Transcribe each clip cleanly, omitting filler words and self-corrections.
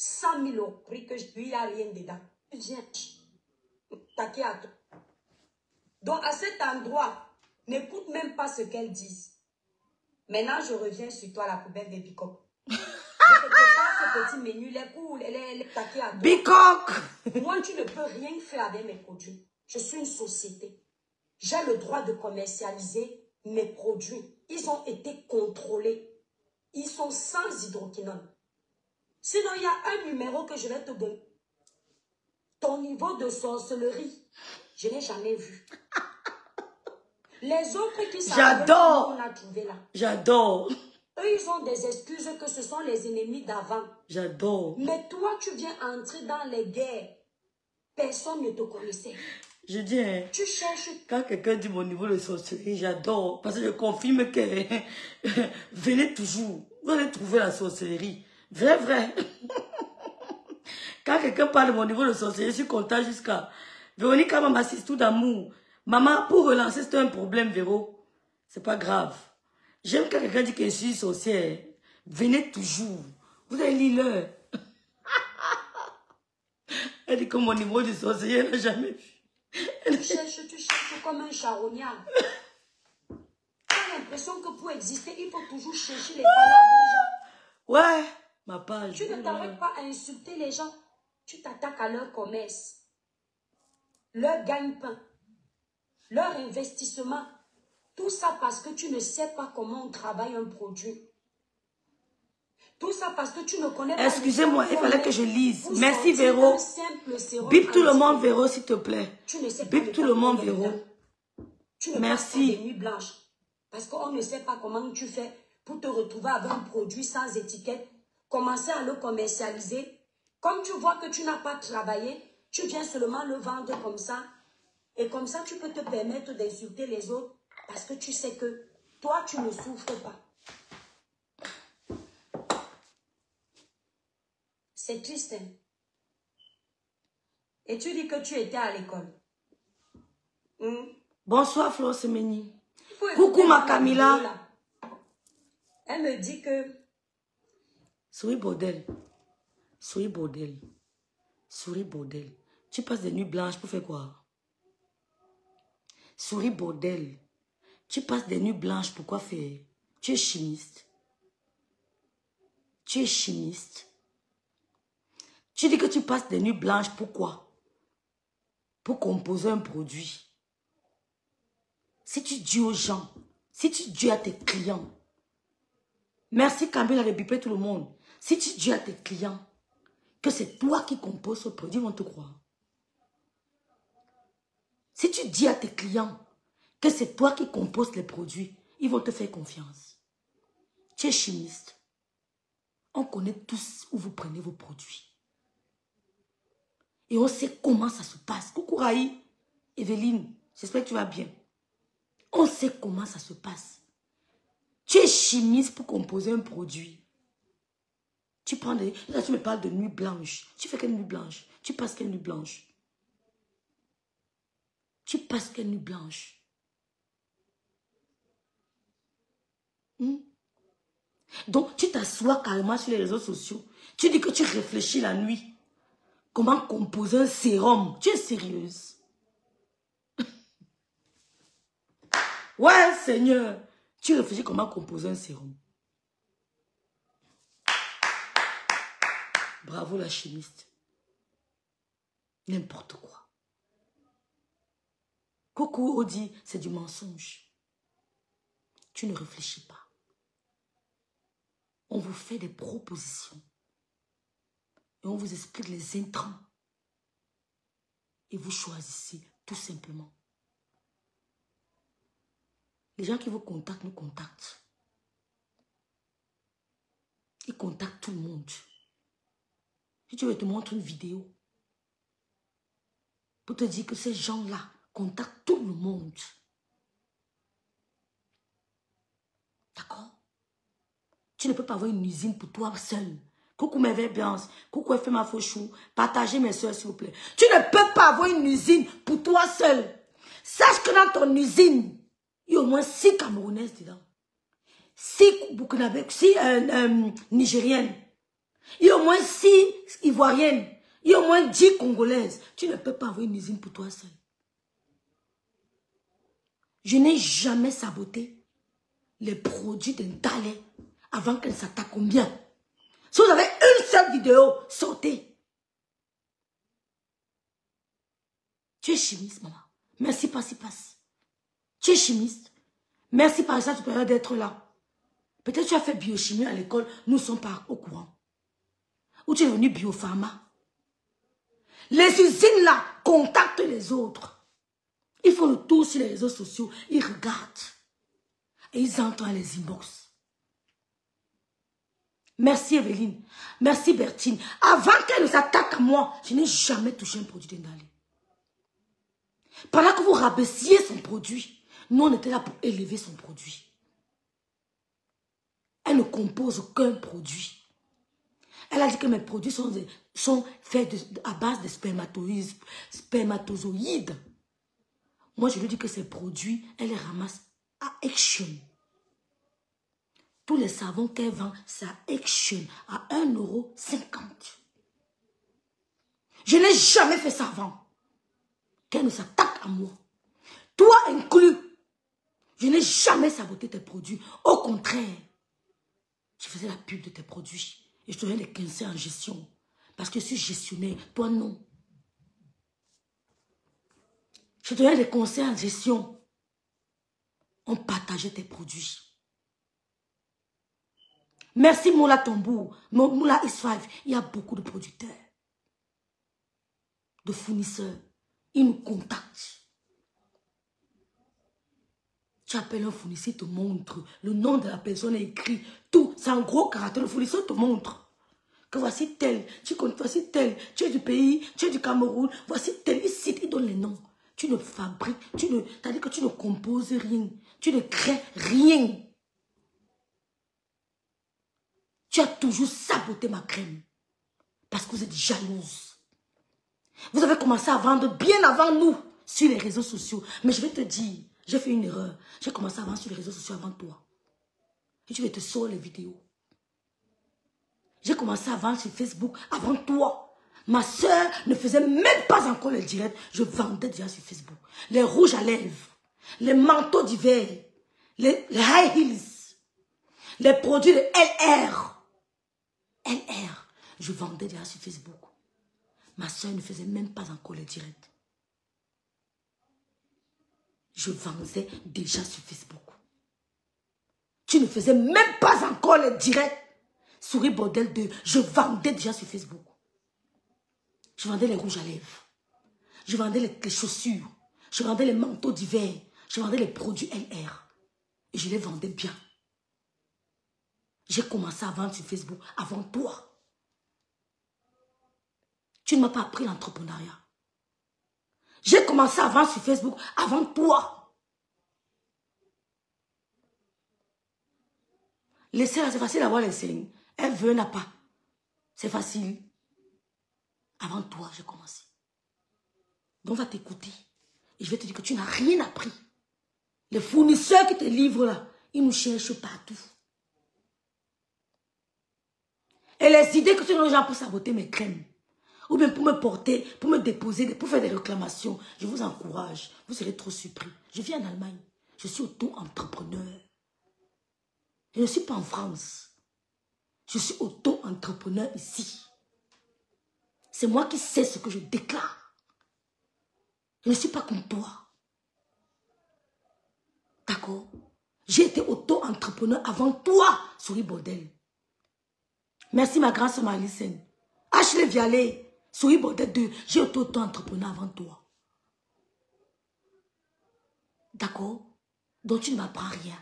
100 000 au prix que lui, il n'y a rien dedans. Viens, t'inquiète à toi. Donc, à cet endroit, n'écoute même pas ce qu'elles disent. Maintenant, je reviens sur toi, la poubelle des bicoques. Je te prépare ce petit menu, les cours, les taquets à toi. Bicoque! Moi, tu ne peux rien faire avec mes produits. Je suis une société. J'ai le droit de commercialiser mes produits. Ils ont été contrôlés. Ils sont sans hydroquinone. Sinon, il y a un numéro que je vais te donner. Ton niveau de sorcellerie, je n'ai jamais vu. Les autres qui savent, j'adore. on a trouvé là. J'adore. Eux, ils ont des excuses que ce sont les ennemis d'avant. J'adore. Mais toi, tu viens entrer dans les guerres. Personne ne te connaissait. Je dis, hein, tu cherches. Quand quelqu'un dit mon niveau de sorcellerie, j'adore. Parce que je confirme que venez toujours. Vous allez trouver la sorcellerie. Vrai, vrai. Quand quelqu'un parle de mon niveau de sorcellerie, je suis content jusqu'à... Véronique m'assiste tout d'amour. Maman, pour relancer, c'est un problème, Véro. C'est pas grave. J'aime quand quelqu'un dit que je suis sorcière. Venez toujours. Vous allez lire l'heure. Elle dit que mon niveau de sorcière, elle n'a jamais vu. Tu cherches comme un charognard. Tu as l'impression que pour exister, il faut toujours chercher les valeurs des gens. Ouais, ma page. Tu ne t'arrêtes pas à insulter les gens. Tu t'attaques à leur commerce, leur gagne-pain, leur investissement. Tout ça parce que tu ne sais pas comment on travaille un produit. Tout ça parce que tu ne connais pas... Excusez-moi, il fallait que je lise. Merci, Véro. Bip tout le monde, Véro, s'il te plaît. Bip tout le monde, Véro. Tu ne passes pas des nuits blanches. Parce qu'on ne sait pas comment tu fais pour te retrouver avec un produit sans étiquette. Commencer à le commercialiser. Comme tu vois que tu n'as pas travaillé, tu viens seulement le vendre comme ça. Et comme ça, tu peux te permettre d'insulter les autres. Parce que tu sais que toi, tu ne souffres pas. C'est triste. Hein? Et tu dis que tu étais à l'école. Bonsoir, Flo Semeni. Coucou, ma Camilla. Elle me dit que... Souris, bordel. Souris, bordel. Souris, bordel. Tu passes des nuits blanches pour faire quoi? Souris, bordel. Tu passes des nuits blanches pour quoi faire? Tu es chimiste. Tu es chimiste. Tu dis que tu passes des nuits blanches, pourquoi? Pour composer un produit. Si tu dis aux gens, si tu dis à tes clients, merci Camille de biper tout le monde. Si tu dis à tes clients que c'est toi qui composes ce produit, ils vont te croire. Si tu dis à tes clients que c'est toi qui composes les produits, ils vont te faire confiance. Tu es chimiste. On connaît tous où vous prenez vos produits. Et on sait comment ça se passe. Coucou Raï, Evelyne, j'espère que tu vas bien. On sait comment ça se passe. Tu es chimiste pour composer un produit. Tu prends des... Là, tu me parles de nuit blanche. Tu fais quelle nuit blanche? Tu passes quelle nuit blanche? Tu passes quelle nuit blanche? Donc, tu t'assois carrément sur les réseaux sociaux. Tu dis que tu réfléchis la nuit. Comment composer un sérum? Tu es sérieuse? Ouais, Seigneur. Tu réfléchis comment composer un sérum. Bravo la chimiste. N'importe quoi. Coucou Audi, c'est du mensonge. Tu ne réfléchis pas. On vous fait des propositions. Et on vous explique les intrants. Et vous choisissez tout simplement. Les gens qui vous contactent nous contactent. Ils contactent tout le monde. Si tu veux, te montre une vidéo. Pour te dire que ces gens-là contactent tout le monde. D'accord? Tu ne peux pas avoir une usine pour toi seul. Coucou mes verbiances. Coucou FMA Fauchou. Partagez mes soeurs s'il vous plaît. Tu ne peux pas avoir une usine pour toi seul. Sache que dans ton usine, il y a au moins 6 Camerounaises dedans. 6 Burkinabés, 6 Nigériennes. Il y a au moins 6 Ivoiriennes. Il y a au moins 10 Congolaises. Tu ne peux pas avoir une usine pour toi seul. Je n'ai jamais saboté les produits d'un Dalais avant qu'elle s'attaque au mien. Si vous avez une seule vidéo, sortez. Tu es chimiste, maman. Merci, passe. Tu es chimiste. Merci, par ça, tu peux d'être là. Peut-être tu as fait biochimie à l'école, nous ne sommes pas au courant. Ou tu es venu biopharma. Les usines là contactent les autres. Ils font le tour sur les réseaux sociaux, ils regardent. Et ils entrent dans les inbox. Merci Evelyne. Merci Bertine. Avant qu'elle ne s'attaque à moi, je n'ai jamais touché un produit d'Indalé. Pendant que vous rabaissiez son produit, nous on était là pour élever son produit. Elle ne compose aucun produit. Elle a dit que mes produits sont faits à base de spermatozoïdes. Moi, je lui dis que ces produits, elle les ramasse à Action. Tous les savons qu'elle vend, c'est à Action, à 1,50 €. Je n'ai jamais fait ça avant. Qu'elle ne s'attaque à moi. Toi inclus, je n'ai jamais saboté tes produits. Au contraire, je faisais la pub de tes produits. Et je te donnais les 15 en gestion. Parce que je suis gestionnaire. Toi, non. Je te donnais des conseils en gestion. On partageait tes produits. Merci Moula Tambour. Moula X5. Il y a beaucoup de producteurs. De fournisseurs. Ils nous contactent. Tu appelles un fournisseur, il te montre. Le nom de la personne est écrit. Tout. C'est un gros caractère. Le fournisseur te montre. Que voici tel. Voici tel. Tu es du pays. Tu es du Cameroun. Voici tel. Il cite. Il donne les noms. Tu ne fabriques. C'est-à-dire que tu ne composes rien. Tu ne crées rien. Tu as toujours saboté ma crème. Parce que vous êtes jalouse. Vous avez commencé à vendre bien avant nous. Sur les réseaux sociaux. Mais je vais te dire. J'ai fait une erreur. J'ai commencé à vendre sur les réseaux sociaux avant toi. Et tu vas te sortir les vidéos. J'ai commencé à vendre sur Facebook avant toi. Ma soeur ne faisait même pas encore le direct. Je vendais déjà sur Facebook. Les rouges à lèvres. Les manteaux d'hiver. Les high heels. Les produits de LR. LR. Je vendais déjà sur Facebook. Ma soeur ne faisait même pas encore le direct. Je vendais déjà sur Facebook. Tu ne faisais même pas encore le direct. Souris Bordel 2. Je vendais déjà sur Facebook. Je vendais les rouges à lèvres. Je vendais les chaussures. Je vendais les manteaux d'hiver. Je vendais les produits LR. Et je les vendais bien. J'ai commencé à vendre sur Facebook avant toi. Tu ne m'as pas appris l'entrepreneuriat. J'ai commencé à vendre sur Facebook avant toi. Laissez-la, c'est facile d'avoir les signes. Elle veut, n'a pas. C'est facile. Avant toi, j'ai commencé. Donc, on va t'écouter. Et je vais te dire que tu n'as rien appris. Les fournisseurs qui te livrent là, ils nous cherchent partout. Et les idées que tu donnes aux gens pour saboter mes crèmes, ou bien pour me porter, pour me déposer, pour faire des réclamations, je vous encourage. Vous serez trop surpris. Je vis en Allemagne. Je suis auto-entrepreneur. Je ne suis pas en France. Je suis auto-entrepreneur ici. C'est moi qui sais ce que je déclare. Je ne suis pas comme toi. D'accord? J'ai été auto-entrepreneur avant toi, Souris Bordel. Merci ma grande sœur Marie-Lycène. Ashley Vialet, Souris Bordel 2. J'ai été auto-entrepreneur avant toi. D'accord? Donc tu ne m'apprends rien.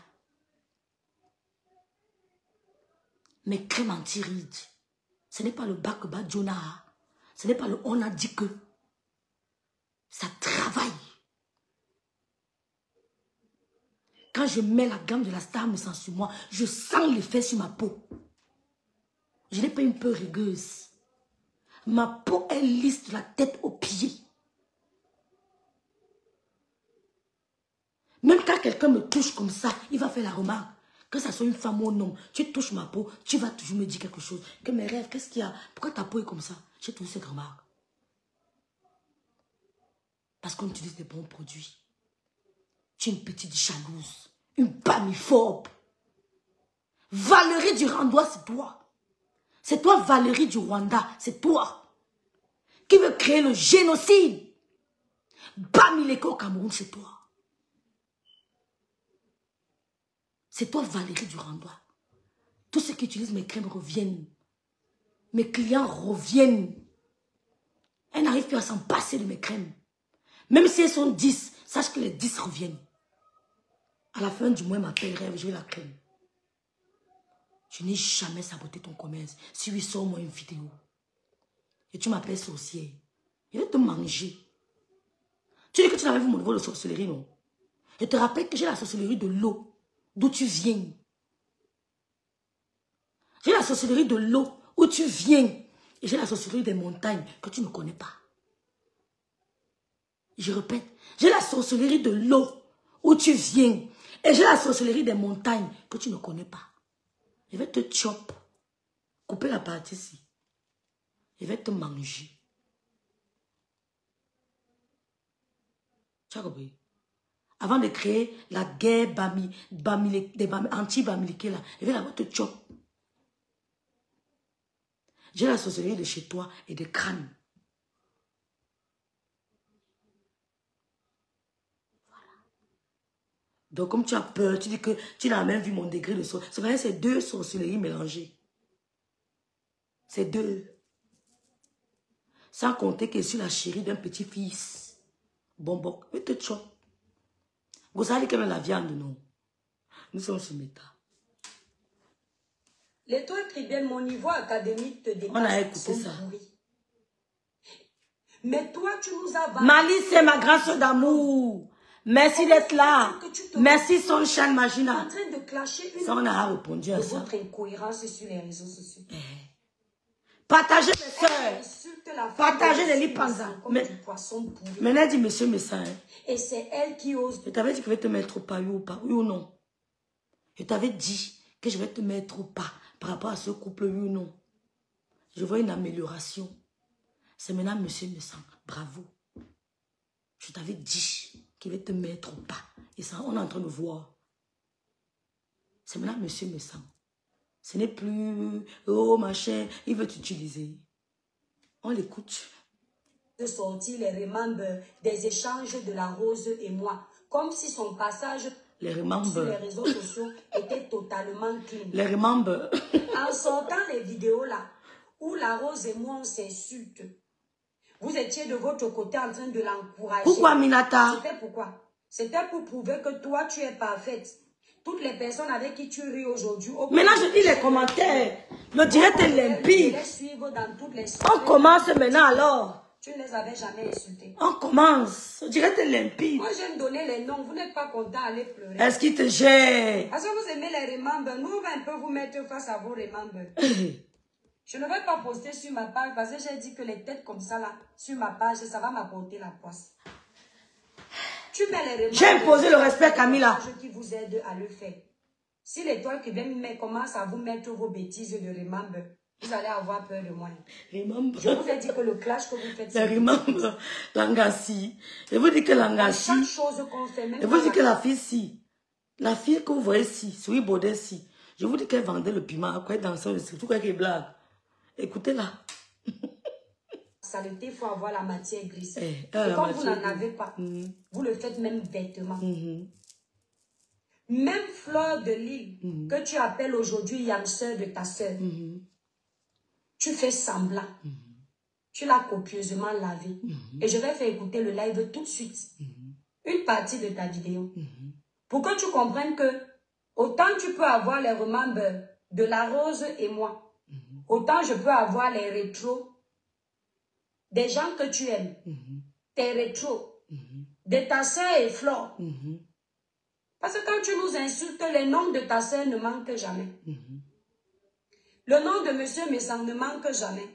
Mais crème anti-rides, ce n'est pas le bac bas Jonah. Ce n'est pas le on a dit que. Ça travaille. Quand je mets la gamme de la Star Messence sur moi, je sens l'effet sur ma peau. Je n'ai pas une peau rugueuse. Ma peau est lisse de la tête aux pieds. Même quand quelqu'un me touche comme ça, il va faire la remarque Que ça soit une femme ou un homme, tu touches ma peau, tu vas toujours me dire quelque chose. Que mes rêves, qu'est-ce qu'il y a? Pourquoi ta peau est comme ça? J'ai toujours cette remarque. Parce qu'on utilise des bons produits. Tu es une petite jalouse, une bamiphobe. Valérie du Rwanda, c'est toi. C'est toi, Valérie du Rwanda, c'est toi. Qui veut créer le génocide. Bamileke au Cameroun, c'est toi. C'est toi, Valérie du Rwanda. Tous ceux qui utilisent mes crèmes reviennent. Mes clients reviennent. Elles n'arrivent plus à s'en passer de mes crèmes. Même si elles sont 10, sache que les 10 reviennent. À la fin du mois, ils m'appelleraient, je veux la crème. Je n'ai jamais saboté ton commerce. Si oui, sors-moi une vidéo. Et tu m'appelles sorcière. Je vais te manger. Tu dis que tu n'avais vu mon niveau de sorcellerie, non? Je te rappelle que j'ai la sorcellerie de l'eau, d'où tu viens. J'ai la sorcellerie de l'eau, où tu viens. Et j'ai la sorcellerie des montagnes, que tu ne connais pas. Je répète, j'ai la sorcellerie de l'eau, où tu viens. Et j'ai la sorcellerie des montagnes, que tu ne connais pas. Je vais te chop, couper la partie ici. Je vais te manger. Tu as compris? Avant de créer la guerre anti-Bamileke là, je vais d'abord te chop. J'ai la sorcellerie de chez toi et de crâne. Voilà. Donc comme tu as peur, tu dis que tu n'as même vu mon degré de sorcellerie. C'est vrai, c'est deux sorcelleries mélangées. C'est deux. Sans compter que je suis la chérie d'un petit-fils. Bonbon, je te chop. Vous savez que la viande, non. Nous sommes sur méta. L'étoile tribune, mon niveau académique te dépasse. On a écouté ça. Mais toi, tu nous as vendu. Malice, c'est ma grande soeur d'amour. Merci d'être là. Merci, Sunshine Magina. En train de clasher une ça, on a répondu à ça. Votre incohérence sur les réseaux sociaux. Partagez mes soeurs. Partagez les lipanza. Maintenant, dit monsieur Messin. Et c'est elle qui ose. Je t'avais dit que je vais te mettre au pas, oui ou pas, oui ou non. Je t'avais dit que je vais te mettre au pas par rapport à ce couple, oui ou non. Je vois une amélioration. C'est maintenant monsieur Messin. Bravo. Je t'avais dit qu'il va te mettre au pas. Et ça, on est en train de voir. C'est maintenant monsieur Messin. Ce n'est plus, oh machin, il veut t'utiliser. On l'écoute. De sortir les remembers des échanges de la Rose et moi. Comme si son passage sur les réseaux sociaux était totalement clean. Les remembers. En sortant les vidéos là, où la Rose et moi on s'insulte, vous étiez de votre côté en train de l'encourager. Pourquoi, Minata? C'était pourquoi? C'était pour prouver que toi tu es parfaite. Toutes les personnes avec qui tu ris aujourd'hui. Maintenant, je lis les commentaires. Le direct est limpide. On commence maintenant alors. Tu ne les avais jamais insultés. On commence. Le direct est limpide. Moi, j'aime donner les noms. Vous n'êtes pas content d'aller pleurer. Est-ce qu'il te gère? Parce que vous aimez les remembers. Nous, on va un peu vous mettre face à vos remembers. Je ne vais pas poster sur ma page parce que j'ai dit que les têtes comme ça, là, sur ma page, ça va m'apporter la poisse. Tu mets les remembers. J'ai imposé le respect, Camilla. Qui vous aide à le faire. Si l'étoile qui vient commence à vous mettre vos bêtises de remember, vous allez avoir peur de moi. Remember. Je vous ai dit que le clash que vous faites... C'est remember. Langassi. Je vous dis que Langassi... Chaque chose qu'on fait, même... Je vous dis que la fille si. La fille que vous voyez si. Souris Baudet si. Je vous dis qu'elle vendait le piment. Après, dans son... Tout quoi qu'elle blague. Écoutez-la. Saleté, il faut avoir la matière grise. Et comme vous n'en avez pas, vous le faites même vêtement. Même Fleur de Lille, que tu appelles aujourd'hui Yam sœur de ta sœur, tu fais semblant. Tu l'as copieusement lavé. Et je vais faire écouter le live tout de suite. Une partie de ta vidéo. Pour que tu comprennes que autant tu peux avoir les remembers de la Rose et moi, autant je peux avoir les rétros des gens que tu aimes, tes rétros, de ta soeur et Flore. Parce que quand tu nous insultes, les noms de ta soeur ne manquent jamais. Le nom de monsieur Messang ne manque jamais.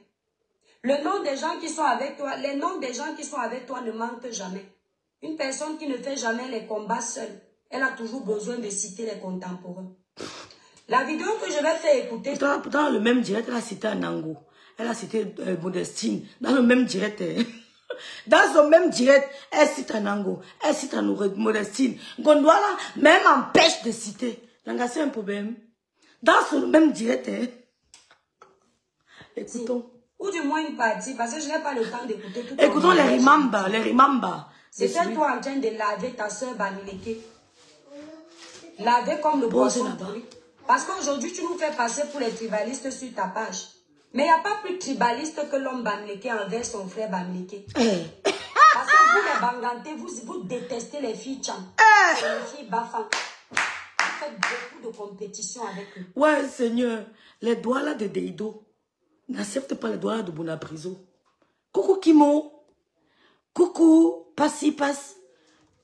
Le nom des gens qui sont avec toi, les noms des gens qui sont avec toi ne manquent jamais. Une personne qui ne fait jamais les combats seule, elle a toujours besoin de citer les contemporains. La vidéo que je vais faire écouter. Dans le même direct, elle a cité Anango. Elle a cité Modestine. Dans le même direct. Dans son même direct, elle cite Anango. Elle cite Modestine. Gondouala même empêche de citer. C'est un problème. Dans ce même direct. Écoutons. Ou du moins une partie, parce que je n'ai pas le temps d'écouter tout. Écoutons les rimamba, les rimamba. C'était toi en train de laver ta soeur Bamileke. Laver comme le poisson pourri. Parce qu'aujourd'hui, tu nous fais passer pour les tribalistes sur ta page. Mais il n'y a pas plus tribaliste que l'homme Bamileke envers son frère Bamileke. Parce que vous, les Banganté, vous détestez les filles Tcham. Les filles Bafan. Vous faites beaucoup de compétition avec eux. Ouais, Seigneur. Les doigts là de Deido n'acceptent pas les doigts là de Bonapriso. Coucou Kimo. Coucou, passe.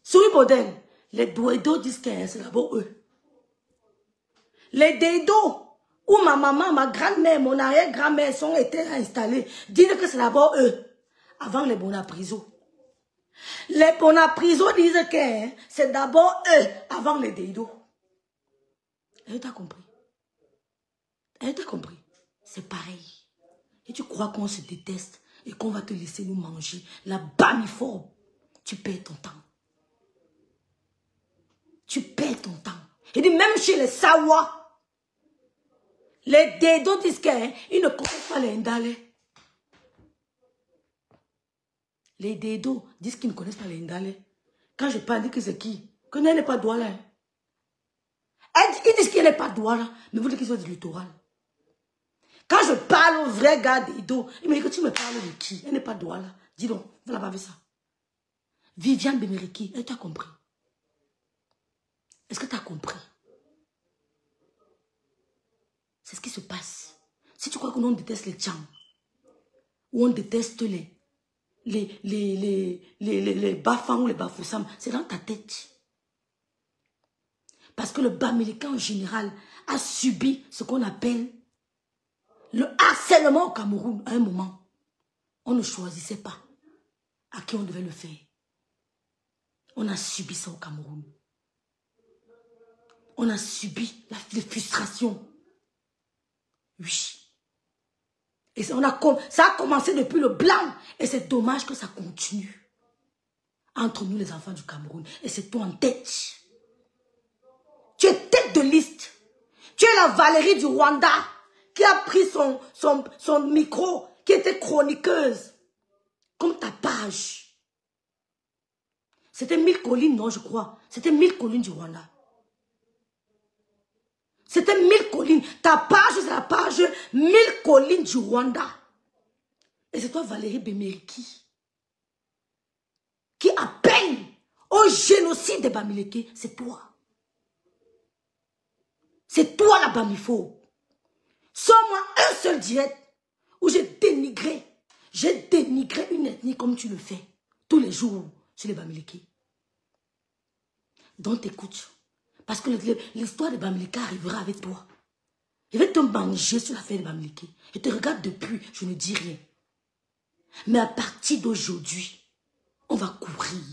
Souris Bodel. Les Deido disent que c'est d'abord eux. Les Deido, où ma maman, ma grand-mère, mon arrière-grand-mère sont été installés, disent que c'est d'abord eux, avant les Bonapriso. Les Bonapriso disent que c'est d'abord eux, avant les Deido. Elle t'a compris. Elle t'a compris. C'est pareil. Et tu crois qu'on se déteste et qu'on va te laisser nous manger la bamiphobe. Tu perds ton temps. Tu perds ton temps. Et dit même chez les Sawa, les Deido disent qu'ils ne connaissent pas les Ndale. Les Deido disent qu'ils ne connaissent pas les Ndale. Quand je parle, dis que c'est qui? Que n'est pas Douala. Ils disent qu'il n'est pas Douala, mais vous dites qu'ils sont du littoral. Quand je parle au vrai gars Deido, il me dit que tu me parles de qui? Elle n'est pas Douala. Dis donc, vous n'avez pas vu ça. Viviane Bemeriki, elle t'a compris. Est-ce que tu as compris? C'est ce qui se passe. Si tu crois que l'on déteste les Tcham, ou on déteste les Bafang ou les Bafoussam, c'est dans ta tête. Parce que le Bamileke en général a subi ce qu'on appelle le harcèlement au Cameroun à un moment. On ne choisissait pas à qui on devait le faire. On a subi ça au Cameroun. On a subi les frustrations. Oui. Et ça a commencé depuis le blanc. Et c'est dommage que ça continue. Entre nous les enfants du Cameroun. Et c'est toi en tête. Tu es tête de liste. Tu es la Valérie du Rwanda qui a pris son micro, qui était chroniqueuse. Comme ta page. C'était 1000 collines, non, je crois. C'était 1000 collines du Rwanda. C'était 1000 collines. Ta page, c'est la page 1000 collines du Rwanda. Et c'est toi, Valérie Bemeriki, qui appelle au génocide des Bamileke. C'est toi. C'est toi la bamiphobe. Sors-moi un seul direct où j'ai dénigré une ethnie comme tu le fais tous les jours sur les Bamileke. Donc écoute. Parce que l'histoire de Bamileke arrivera avec toi. Je vais te manger sur l'affaire de Bamileke. Je te regarde depuis, je ne dis rien. Mais à partir d'aujourd'hui, on va courir.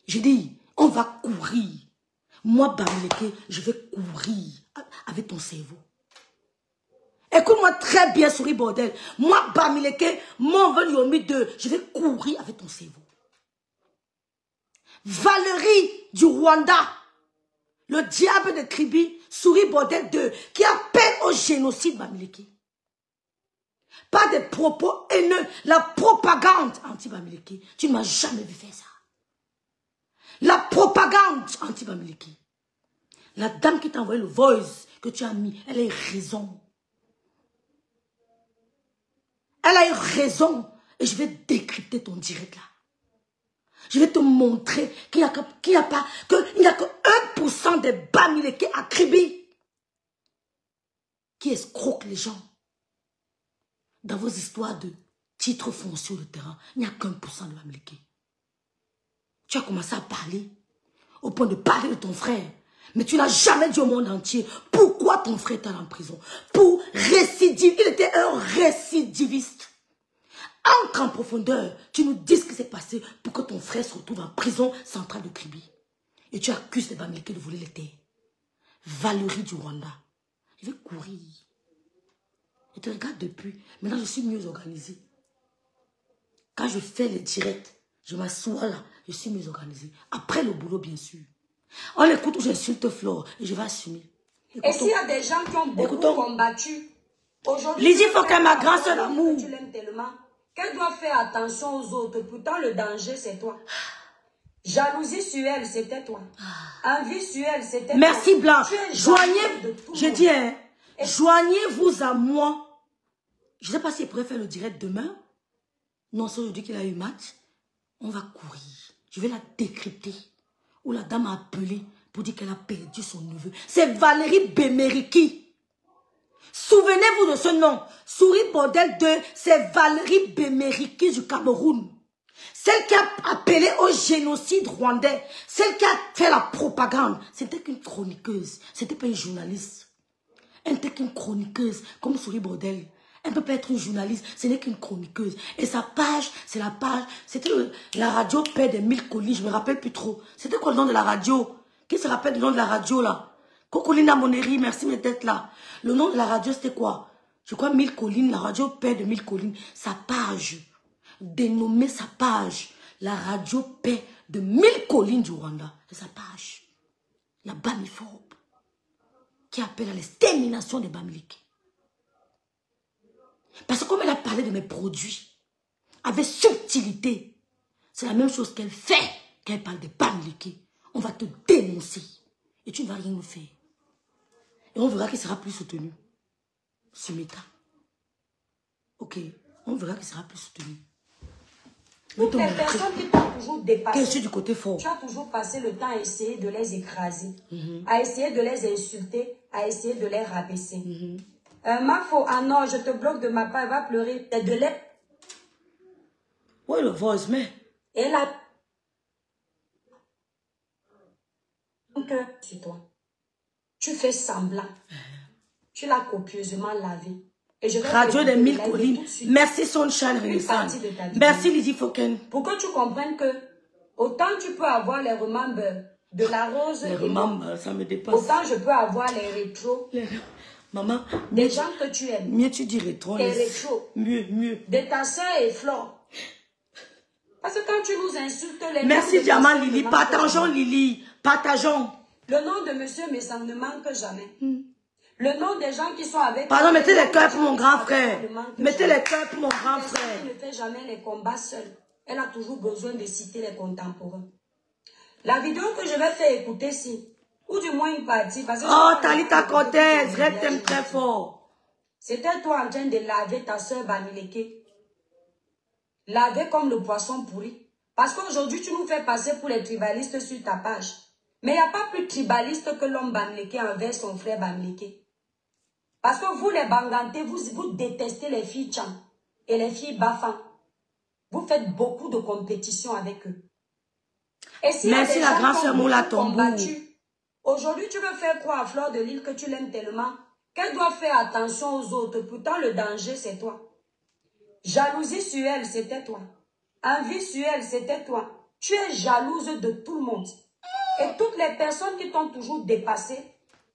Je dis, on va courir. Moi, Bamileke, je vais courir avec ton cerveau. Écoute-moi très bien, souris bordel. Moi, Bamileke, mon Yomi 2, je vais courir avec ton cerveau. Valérie du Rwanda, le diable de Kribi, souris bordel 2, qui appelle au génocide Bamileke. Pas des propos haineux, la propagande anti-Bamileke. Tu ne m'as jamais vu faire ça. La propagande anti-Bamileke. La dame qui t'a envoyé le voice que tu as mis, elle a eu raison. Elle a eu raison. Et je vais décrypter ton direct là. Je vais te montrer qu'il n'y a que 1% des Bamileke à Kribi qui escroquent les gens. Dans vos histoires de titres fonciers sur le terrain, il n'y a qu'1% de Bamileke. Tu as commencé à parler, au point de parler de ton frère. Mais tu n'as jamais dit au monde entier pourquoi ton frère était en prison. Pour récidive, il était un récidiviste. Entre en profondeur, tu nous dis ce qui s'est passé pour que ton frère se retrouve en prison centrale de Kribi. Et tu accuses les Bamileke de voler les terres. Valérie du Rwanda. Je vais courir. Je te regarde depuis. Maintenant, je suis mieux organisée. Quand je fais les directs, je m'assois là, je suis mieux organisée. Après le boulot, bien sûr. On écoute où j'insulte Flore et je vais assumer. Écoutons. Et s'il y a des gens qui ont beaucoup combattu, aujourd'hui, Lydie Fokin, ma grande sœur d'amour. Tu l'aimes tellement qu'elle doit faire attention aux autres. Pourtant, le danger, c'est toi. Jalousie sur elle, c'était toi. Envie sur elle, c'était toi. Merci Blanc. Joignez, je dis, hein, joignez-vous à moi. Je ne sais pas s'il pourrait faire le direct demain. Non, c'est aujourd'hui qu'il a eu match. On va courir. Je vais la décrypter. Où la dame a appelé pour dire qu'elle a perdu son neveu. C'est Valérie Bemeriki. Souvenez-vous de ce nom. Souris Bordel 2, c'est Valérie Bemeriki du Cameroun. Celle qui a appelé au génocide rwandais. Celle qui a fait la propagande. C'était qu'une chroniqueuse. C'était pas une journaliste. Elle n'était qu'une chroniqueuse. Comme Souris Bordel. Elle ne peut pas être une journaliste. Ce n'est qu'une chroniqueuse. Et sa page, c'est la page. C'était la radio Paix des 1000 colis. Je ne me rappelle plus trop. C'était quoi le nom de la radio? Qui se rappelle du nom de la radio là? Cocolina Moneri, merci d'être là. Le nom de la radio, c'était quoi? Je crois 1000 collines, la radio Paix de 1000 collines. Sa page. Dénommée sa page. La radio Paix de 1000 collines du Rwanda. C'est sa page. La Bamiphobe. Qui appelle à l'extermination des Bamileke. Parce que comme elle a parlé de mes produits, avec subtilité, c'est la même chose qu'elle fait quand elle parle de Bamileke. On va te dénoncer. Et tu ne vas rien nous faire. Et on verra qu'il sera plus soutenu. Ce méta. Ok. On verra qu'il sera plus soutenu. Toutes les personnes qui t'ont toujours dépassé. Que je suis du côté fort. Tu as toujours passé le temps à essayer de les écraser. À essayer de les insulter. À essayer de les rabaisser. Mafo, ah non, je te bloque de ma part. Elle va pleurer. T'es de lait. Ouais, le voice, mais. Et là. Donc, sur toi. Tu fais semblant. Tu l'as copieusement lavé. Et je vais Radio des 1000 collines. Merci Sunshine Renaissance. Merci Lydie Foken. Pour que tu comprennes que autant tu peux avoir les remembers de la rose. Les remembers, ça me dépasse. Autant je peux avoir les rétros. Maman, des gens que tu aimes. Mieux tu dis rétro. Les rétros. Mieux. De ta soeur et Flore. Parce que quand tu nous insultes les merci Diamant Lily. Partageons Lily. Partageons. Le nom de monsieur, mais ça ne manque jamais. Le nom des gens qui sont avec... Pardon, mettez les cœurs pour mon grand frère. Mettez les cœurs pour mon grand frère. Elle ne fait jamais les combats seule. Elle a toujours besoin de citer les contemporains. La vidéo que je vais faire écouter ici, ou du moins une partie... Parce que oh, Talita Cortez, je t'aime très fort. C'était toi en train de laver ta soeur Bamileke. Laver comme le poisson pourri. Parce qu'aujourd'hui, tu nous fais passer pour les tribalistes sur ta page. Mais il n'y a pas plus tribaliste que l'homme Bamileke envers son frère Bamileke. Parce que vous, les Bangantés, vous détestez les filles Tcham et les filles Bafan. Vous faites beaucoup de compétition avec eux. Et si merci la grande sœur Moula Tombou. Aujourd'hui, tu veux faire croire à Fleur de Lille que tu l'aimes tellement qu'elle doit faire attention aux autres. Pourtant, le danger, c'est toi. Jalousie sur elle, c'était toi. Envie sur elle, c'était toi. Tu es jalouse de tout le monde. Et toutes les personnes qui t'ont toujours dépassé,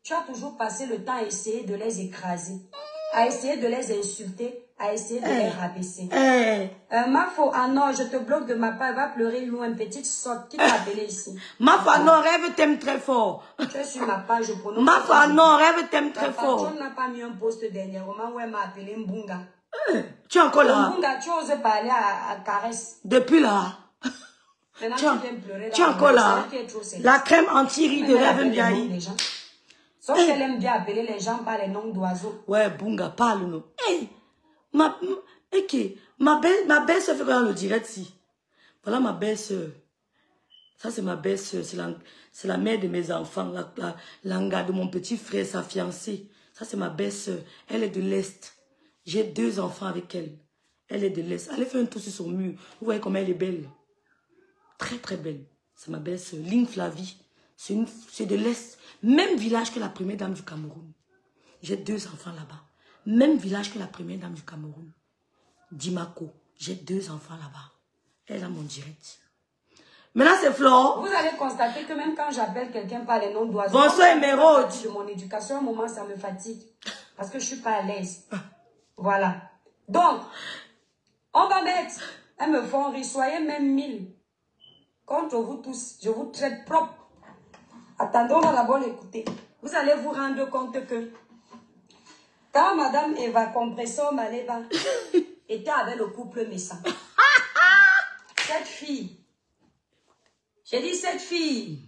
tu as toujours passé le temps à essayer de les écraser, à essayer de les insulter, à essayer de les rabaisser. Mafo, ah non, je te bloque de ma part, elle va pleurer loin, petite sorte. Qui t'a appelé ici? Mafo, ah non, rêve t'aime très fort. Tu es sur ma page, je prononce. Mafo, ah non, rêve t'aime très fort. Tu n'as pas mis un post dernièrement où elle m'a appelé Mbunga. Tu es encore là? Mbunga, tu oses parler à Caresse. Depuis là. Maintenant, tu viens pleurer. Tu es encore là. La crème anti-riz de Rêve Mbiaï. Sauf qu'elle aime bien appeler les gens par les noms d'oiseaux. Ouais, Bunga, parle-nous. Hey, ma belle-sœur fait quoi dans le direct si? Voilà ma belle-sœur. Ça, c'est ma belle-sœur. C'est la mère de mes enfants. L'anga de mon petit frère, sa fiancée. Ça, c'est ma belle-sœur. Elle est de l'Est. J'ai 2 enfants avec elle. Elle est de l'Est. Allez faire un tour sur son mur. Vous voyez comment elle est belle. Très, très belle. C'est ma belle-sœur. Ling Flavie. C'est de l'Est. Même village que la première dame du Cameroun. J'ai 2 enfants là-bas. Même village que la première dame du Cameroun. Dimako. J'ai 2 enfants là-bas. Elle a mon direct. Maintenant, c'est Flore. Vous allez constater que même quand j'appelle quelqu'un par les noms d'oiseaux, Bonsoir, Émeraude. de mon éducation, à un moment, ça me fatigue. Parce que je ne suis pas à l'aise. Voilà. Donc, on va mettre, elles me font rire, soyez même 1000. Contre vous tous, je vous traite propre. Attendez, on va d'abord l'écouter. Vous allez vous rendre compte que quand Madame Eva Compressor Maleba était avec le couple Messa, cette fille, j'ai dit cette fille.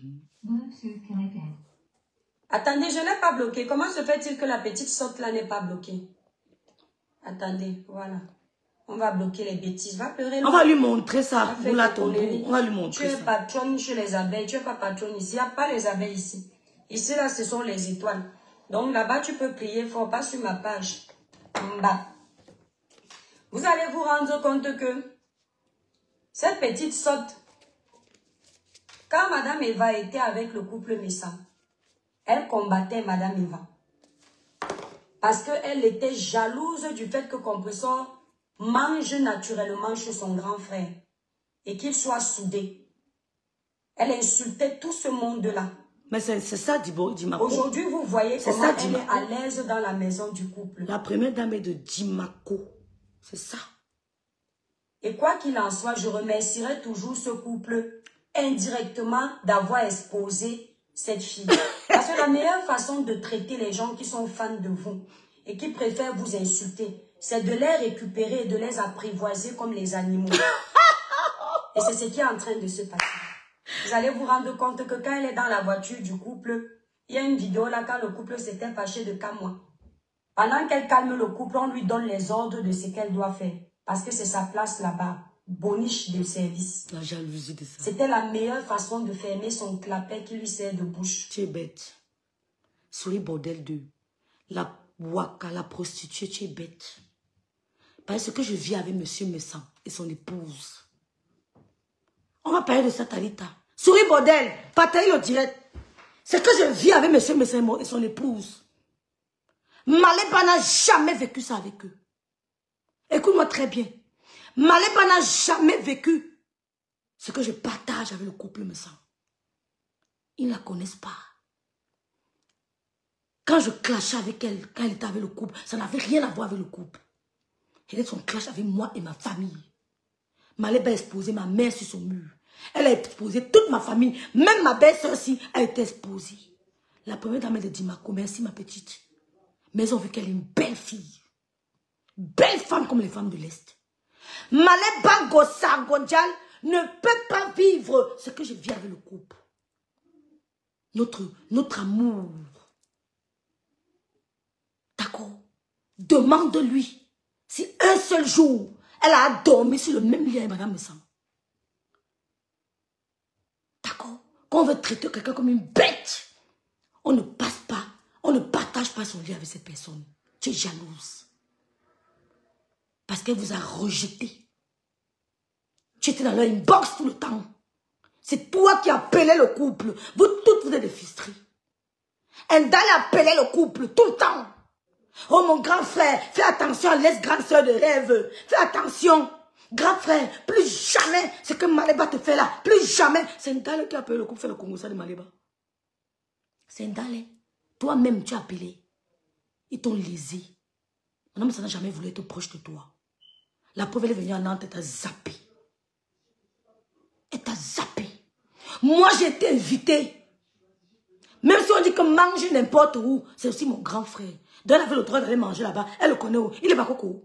Attendez, je n'ai pas bloqué. Comment se fait-il que la petite sorte là n'est pas bloquée? Attendez, voilà. On va bloquer les bêtises. Va pleurer. On va lui montrer ça. On va lui montrer ça. Tu es patronne chez les abeilles. Tu n'es pas patronne ici. Il n'y a pas les abeilles ici. Ici, là, ce sont les étoiles. Donc là-bas, tu peux prier fort. Pas sur ma page. En bas. Vous allez vous rendre compte que cette petite sorte, quand Madame Eva était avec le couple Messa, elle combattait Madame Eva. Parce qu'elle était jalouse du fait que Compressor mange naturellement chez son grand frère et qu'il soit soudé. Elle insultait tout ce monde-là. Mais c'est ça, Dimako. Aujourd'hui, vous voyez comment elle est à l'aise dans la maison du couple. La première dame est de Dimako. C'est ça. Et quoi qu'il en soit, je remercierai toujours ce couple indirectement d'avoir exposé cette fille. Parce que la meilleure façon de traiter les gens qui sont fans de vous et qui préfèrent vous insulter, c'est de les récupérer et de les apprivoiser comme les animaux. Et c'est ce qui est en train de se passer. Vous allez vous rendre compte que quand elle est dans la voiture du couple, il y a une vidéo là quand le couple s'était fâché de 4 mois. Pendant qu'elle calme le couple, on lui donne les ordres de ce qu'elle doit faire. Parce que c'est sa place là-bas. Boniche de service. La jalousie de ça. C'était la meilleure façon de fermer son clapet qui lui sert de bouche. Tu es bête. Souris bordel 2. La waka, la prostituée, tu es bête. Parce que je vis avec monsieur Messa et son épouse. On va parler de ça, Talita. Souris bordel, partager au direct. C'est que je vis avec monsieur Messa et son épouse. Maleba n'a jamais vécu ça avec eux. Écoute-moi très bien. Maleba n'a jamais vécu ce que je partage avec le couple Messa. Ils ne la connaissent pas. Quand je clashais avec elle, quand elle était avec le couple, ça n'avait rien à voir avec le couple. Elle était son clash avec moi et ma famille. Maleba a exposé ma mère sur son mur. Elle a exposé toute ma famille. Même ma belle-sœur aussi a été exposée. La première dame de Dimako, merci ma petite. Mais ils ont vu qu'elle est une belle fille. Belle femme comme les femmes de l'Est. Maleba Gossa Gondjal ne peut pas vivre ce que je vis avec le couple. Notre amour. D'accord? Demande-lui si un seul jour, elle a dormi sur le même lit avec Madame Messa. D'accord? Quand on veut traiter quelqu'un comme une bête, on ne passe pas, on ne partage pas son lit avec cette personne. Tu es jalouse. Parce qu'elle vous a rejeté. Tu étais dans leur inbox tout le temps. C'est toi qui appelais le couple. Vous toutes, vous êtes des fistries. Elle allait appeler le couple tout le temps. Oh mon grand frère, fais attention, laisse grande soeur de rêve. Fais attention. Grand frère, plus jamais ce que Maleba te fait là. Plus jamais. C'est Ndale qui a appelé le couple, fait le Congo de Maleba. C'est Ndale. Toi-même, tu as appelé. Ils t'ont lésé. Mon homme, ça n'a jamais voulu être proche de toi. La preuve, elle est venue en Nantes, elle t'a zappé. Elle t'a zappé. Moi, j'ai été invitée. Même si on dit que manger n'importe où, c'est aussi mon grand frère. Donc, elle avait le droit d'aller manger là-bas. Elle le connaît où? Il est Bakoko.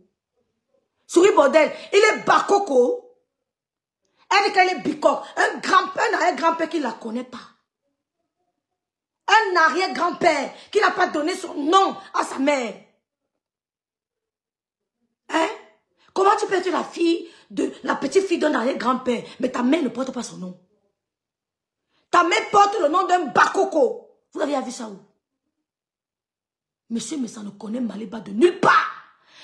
Souris bordel, il est Bakoko. Elle dit qu'elle est bicoque. Un arrière-grand-père qui ne la connaît pas. Un arrière-grand-père qui n'a pas donné son nom à sa mère. Hein? Comment tu peux être la petite fille d'un arrière-grand-père, mais ta mère ne porte pas son nom? Ta mère porte le nom d'un Bakoko. Vous avez vu ça où? Monsieur Messa ne connaît Maleba de nulle part.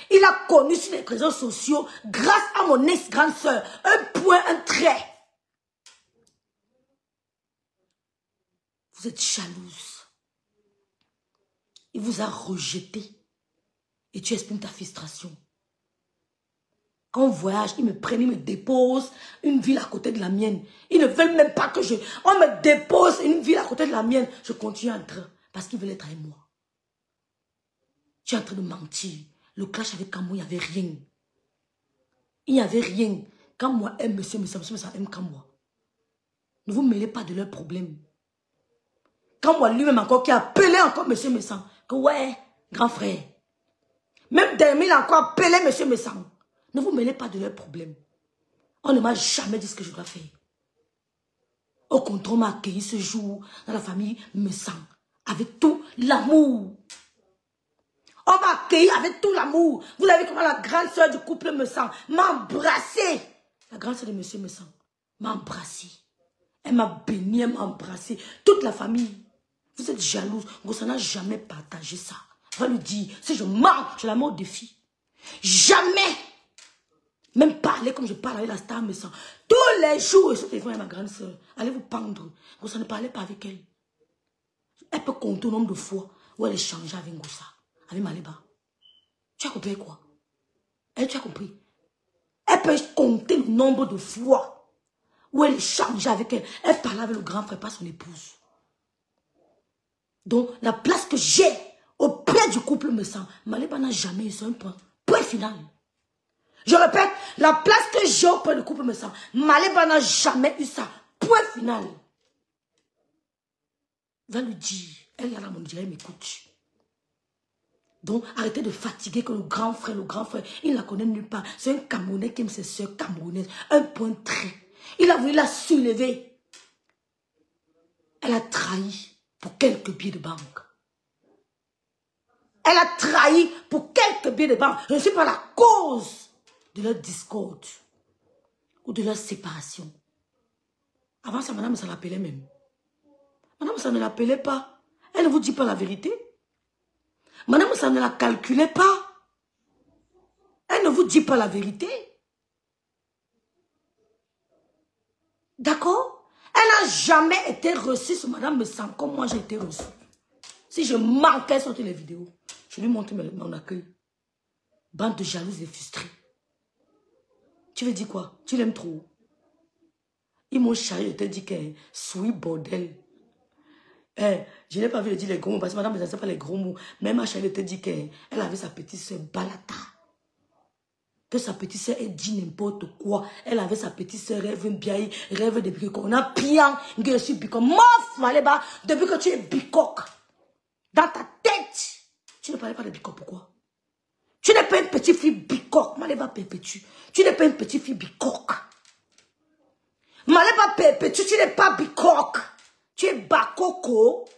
Il a connu sur les réseaux sociaux grâce à mon ex-grande soeur. Un point, un trait. Vous êtes jalouse. Il vous a rejeté. Et tu exprimes ta frustration. Quand on voyage, ils me prennent, ils me déposent une ville à côté de la mienne. Ils ne veulent même pas que je... On me dépose une ville à côté de la mienne. Je continue en train parce qu'ils veulent être avec moi. Tu es en train de mentir. Le clash avec Kamou, il n'y avait rien. Il n'y avait rien. Quand moi aime monsieur Messang aime quand moi. Ne vous mêlez pas de leurs problèmes. Quand moi lui-même encore qui a appelé encore monsieur Messang, que ouais, grand frère. Même Dermil a encore appelé monsieur Messang. Ne vous mêlez pas de leurs problèmes. On ne m'a jamais dit ce que je dois faire. Au contraire, on m'a accueilli ce jour dans la famille Messang avec tout l'amour. On m'a accueilli avec tout l'amour. Vous avez vu comment la grande soeur du couple Messang m'a embrassé. La grande soeur de monsieur Messang m'a embrassé. Elle m'a béni, elle m'a embrassé. Toute la famille. Vous êtes jalouse. Vous n'a jamais partagé ça. Va lui dire, si je mens, je la mets au défi. Jamais. Même parler comme je parle avec la star Messang. Tous les jours, je téléphone avec ma grande soeur. Allez vous pendre. Goussa ne parlait pas avec elle. Elle peut compter au nombre de fois où elle échangeait avec Goussa. Avec Maliba. Tu as compris quoi? Tu as compris? Elle peut compter le nombre de fois où elle échangeait avec elle. Elle parlait avec le grand frère, pas son épouse. Donc, la place que j'ai auprès du couple Messang, Maliba n'a jamais eu ça, un point. Point final. Je répète, la place que j'ai auprès du couple Messang, Maliba n'a jamais eu ça. Point final. Va lui dire, elle est là, mon Dieu, elle m'écoute. Donc, arrêtez de fatiguer que le grand frère, il ne la connaît nulle part. C'est un Camerounais qui aime ses soeurs camerounaises. Un point trait. Il a voulu la soulever. Elle a trahi pour quelques billets de banque. Elle a trahi pour quelques billets de banque. Je ne suis pas la cause de leur discorde ou de leur séparation. Avant ça, madame, ça l'appelait même. Madame, ça ne l'appelait pas. Elle ne vous dit pas la vérité. Madame, ça ne la calculait pas. Elle ne vous dit pas la vérité. D'accord? Elle n'a jamais été reçue sur madame Messang comme moi j'ai été reçue. Si je manquais sur les vidéos, je lui montre mon accueil. Bande de jalouses et frustrés. Tu veux dire quoi? Tu l'aimes trop? Ils m'ont chargé, je te dis que sweet bordel. Je n'ai pas vu le dire les gros mots, parce que madame ne sait pas les gros mots. Même ma chérie te dit qu'elle avait sa petite soeur Balata. Que sa petite soeur ait dit n'importe quoi. Elle avait sa petite soeur rêve bien, rêve de bicoque. On a pian, je suis bicoque. Mof, Maléba, depuis que tu es bicoque. Dans ta tête, tu ne parlais pas de bicoque, pourquoi? Tu n'es pas une petite fille bicoque, Maléba Pépétue. Tu n'es pas une petite fille bicoque. Maléba Pépétue, tu n'es pas bicoque. Tu es Bakoko.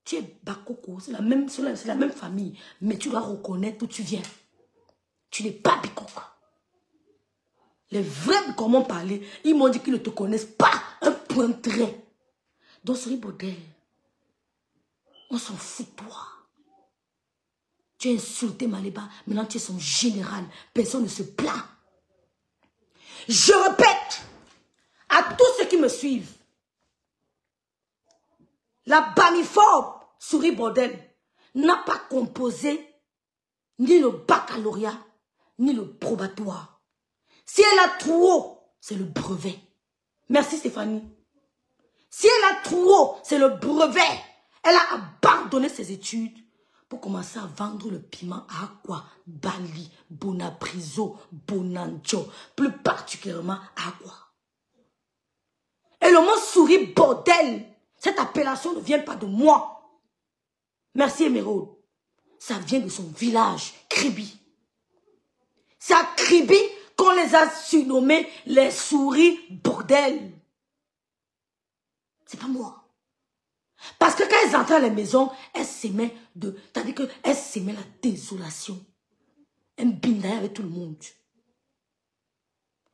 Tu es Bakoko. C'est la même famille. Mais tu dois reconnaître d'où tu viens. Tu n'es pas bicoque. Les vrais Bicok m'ont parlé. Ils m'ont dit qu'ils ne te connaissent pas. Un point trait. Donc, c'est bordel. On s'en fout de toi. Tu as insulté Maléba. Maintenant, tu es son général. Personne ne se plaint. Je répète à tous ceux qui me suivent. La bamiphobe, souris bordel, n'a pas composé ni le baccalauréat, ni le probatoire. Si elle a trop haut, c'est le brevet. Merci Stéphanie. Si elle a trop haut, c'est le brevet. Elle a abandonné ses études pour commencer à vendre le piment à Aqua, Bali, Bonabriso, Bonanjo, plus particulièrement à Aqua. Et le mot souris bordel, cette appellation ne vient pas de moi. Merci Émeraude. Ça vient de son village, Kribi. C'est à Kribi qu'on les a surnommés les souris bordel. C'est pas moi. Parce que quand elles entraient à la maison, elles s'aimaient c'est-à-dire qu'elles s'aimaient la désolation. Elles bindaient avec tout le monde. C'est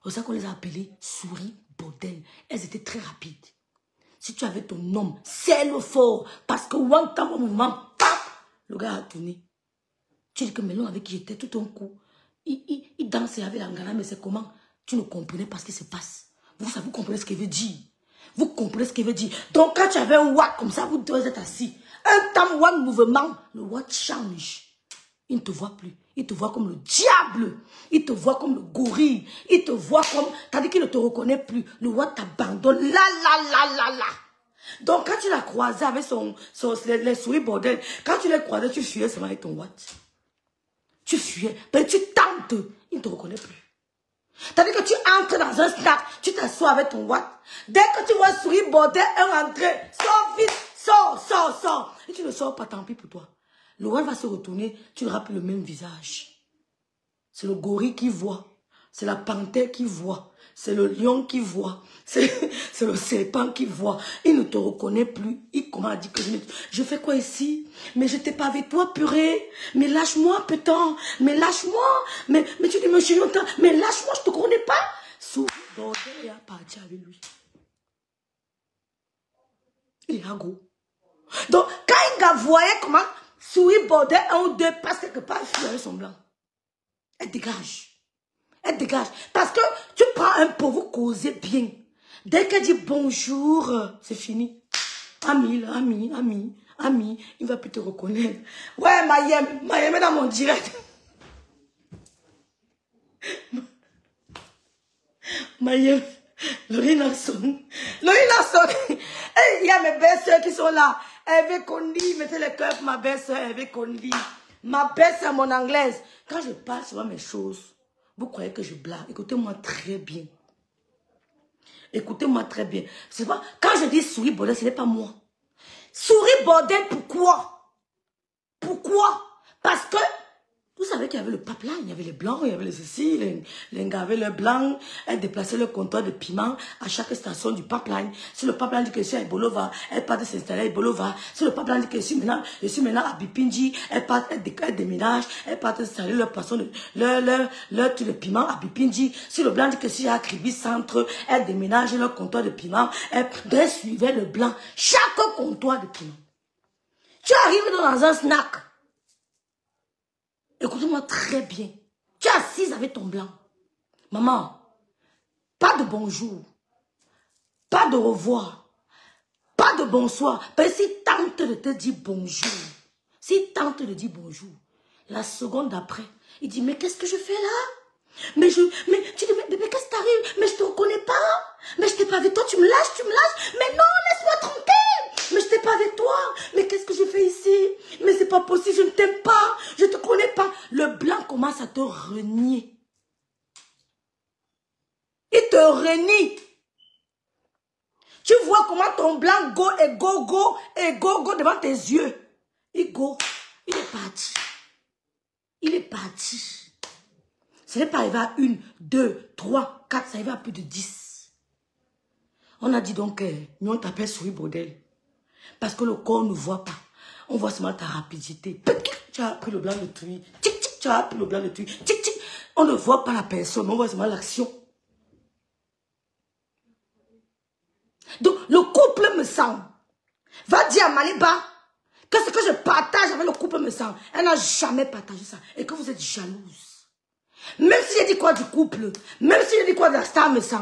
pour ça qu'on les a appelées souris bordel. Elles étaient très rapides. Si tu avais ton homme, c'est le fort. Parce que one time au moment, paf, le gars a tourné. Tu dis que Melon avec qui j'étais tout un coup, il dansait avec l'angala, mais c'est comment? Tu ne comprenais pas ce qui se passe. Vous comprenez ce qu'il veut dire. Vous comprenez ce qu'il veut dire. Donc quand tu avais un watt comme ça, vous deux êtes assis. Un temps, one mouvement, le watt change. Il ne te voit plus. Il te voit comme le diable. Il te voit comme le gorille. Il te voit comme... Tandis qu'il ne te reconnaît plus. Le Watt t'abandonne. Là. Donc, quand tu l'as croisé avec les souris bordel, quand tu l'as croisé, tu fuyais seulement avec ton Watt. Tu fuyais. Mais tu tentes. Il ne te reconnaît plus. Tandis que tu entres dans un snack, tu t'assois avec ton Watt. Dès que tu vois souris bordel, un entrée, sors vite, sors. Et tu ne sors pas, tant pis pour toi. Le Watt va se retourner, tu n'auras plus le même visage. C'est le gorille qui voit. C'est la panthère qui voit. C'est le lion qui voit. C'est le serpent qui voit. Il ne te reconnaît plus. Il commence à dire que je fais quoi ici? Mais je n'étais pas avec toi, purée. Mais lâche-moi, putain. Mais lâche-moi. Mais tu dis, monsieur Yonta, mais lâche-moi, je ne te connais pas. Souris bordel et a parti avec lui. Il est gros. Donc, quand un gars voyait comment souris bordel un ou deux passe quelque part, il fuit avec son blanc. Elle dégage. Elle dégage. Parce que tu prends un pot, vous causez bien. Dès qu'elle dit bonjour, c'est fini. Ami, il ne va plus te reconnaître. Ouais, Mayem est dans mon direct. Mayem, Lorina sonne. Il y a mes belles-sœurs qui sont là. Hervé Kondi, mettez les cœurs pour ma belle-sœur Hervé Kondi. Ma belle-sœur, mon anglaise. Quand je parle sur mes choses, vous croyez que je blague. Écoutez-moi très bien. Écoutez-moi très bien. C'est pas, quand je dis souris bordel, ce n'est pas moi. Souris bordel, pourquoi? Pourquoi? Parce que, vous savez qu'il y avait le pipeline, il y avait les blancs, il y avait les ceci, les gars avaient le blanc, elle déplaçait le comptoir de piment à chaque station du pipeline. Si le pipeline dit que je suis à Ebolova, elle part de s'installer à Ebolova. Si le pipeline dit que je suis maintenant à Bipinji, elle déménage, elle part de s'installer leur poisson, le piment à Bipinji. Si le blanc dit que je suis à Kribi Centre, elle déménage leur comptoir de piment, elle suivait le blanc, chaque comptoir de piment. Tu arrives dans un snack. Écoutez-moi très bien. Tu es assise avec ton blanc. Maman, pas de bonjour, pas de revoir, pas de bonsoir. Mais si tante de te dire bonjour, la seconde d'après, il dit, mais qu'est-ce que je fais là? Mais tu dis, mais qu'est-ce qui t'arrive? Mais je te reconnais pas. Mais je t'ai pas avec toi, tu me lâches. Mais non, laisse-moi tranquille. Mais je t'ai pas avec toi. Mais qu'est-ce que je fais ici? Mais c'est pas possible, je ne t'aime pas. Je te connais pas. Le blanc commence à te renier. Il te renie. Tu vois comment ton blanc go devant tes yeux. Il est parti. Il est parti. Ce n'est pas arrivé à 1, 2, 3, 4, ça arrive à plus de 10. On a dit donc, nous on t'appelle souris bordel. Parce que le corps ne voit pas. On voit seulement ta rapidité. Tu as pris le blanc de truie. Tic, tic, tu as pris le blanc de truie. Tic, tic. On ne voit pas la personne, on voit seulement l'action. Donc, le couple me sent. Va dire à Maliba que ce que je partage avec le couple me sent. Elle n'a jamais partagé ça. Et que vous êtes jalouse. Même si j'ai dit quoi du couple, même si j'ai dit quoi de la star me sent,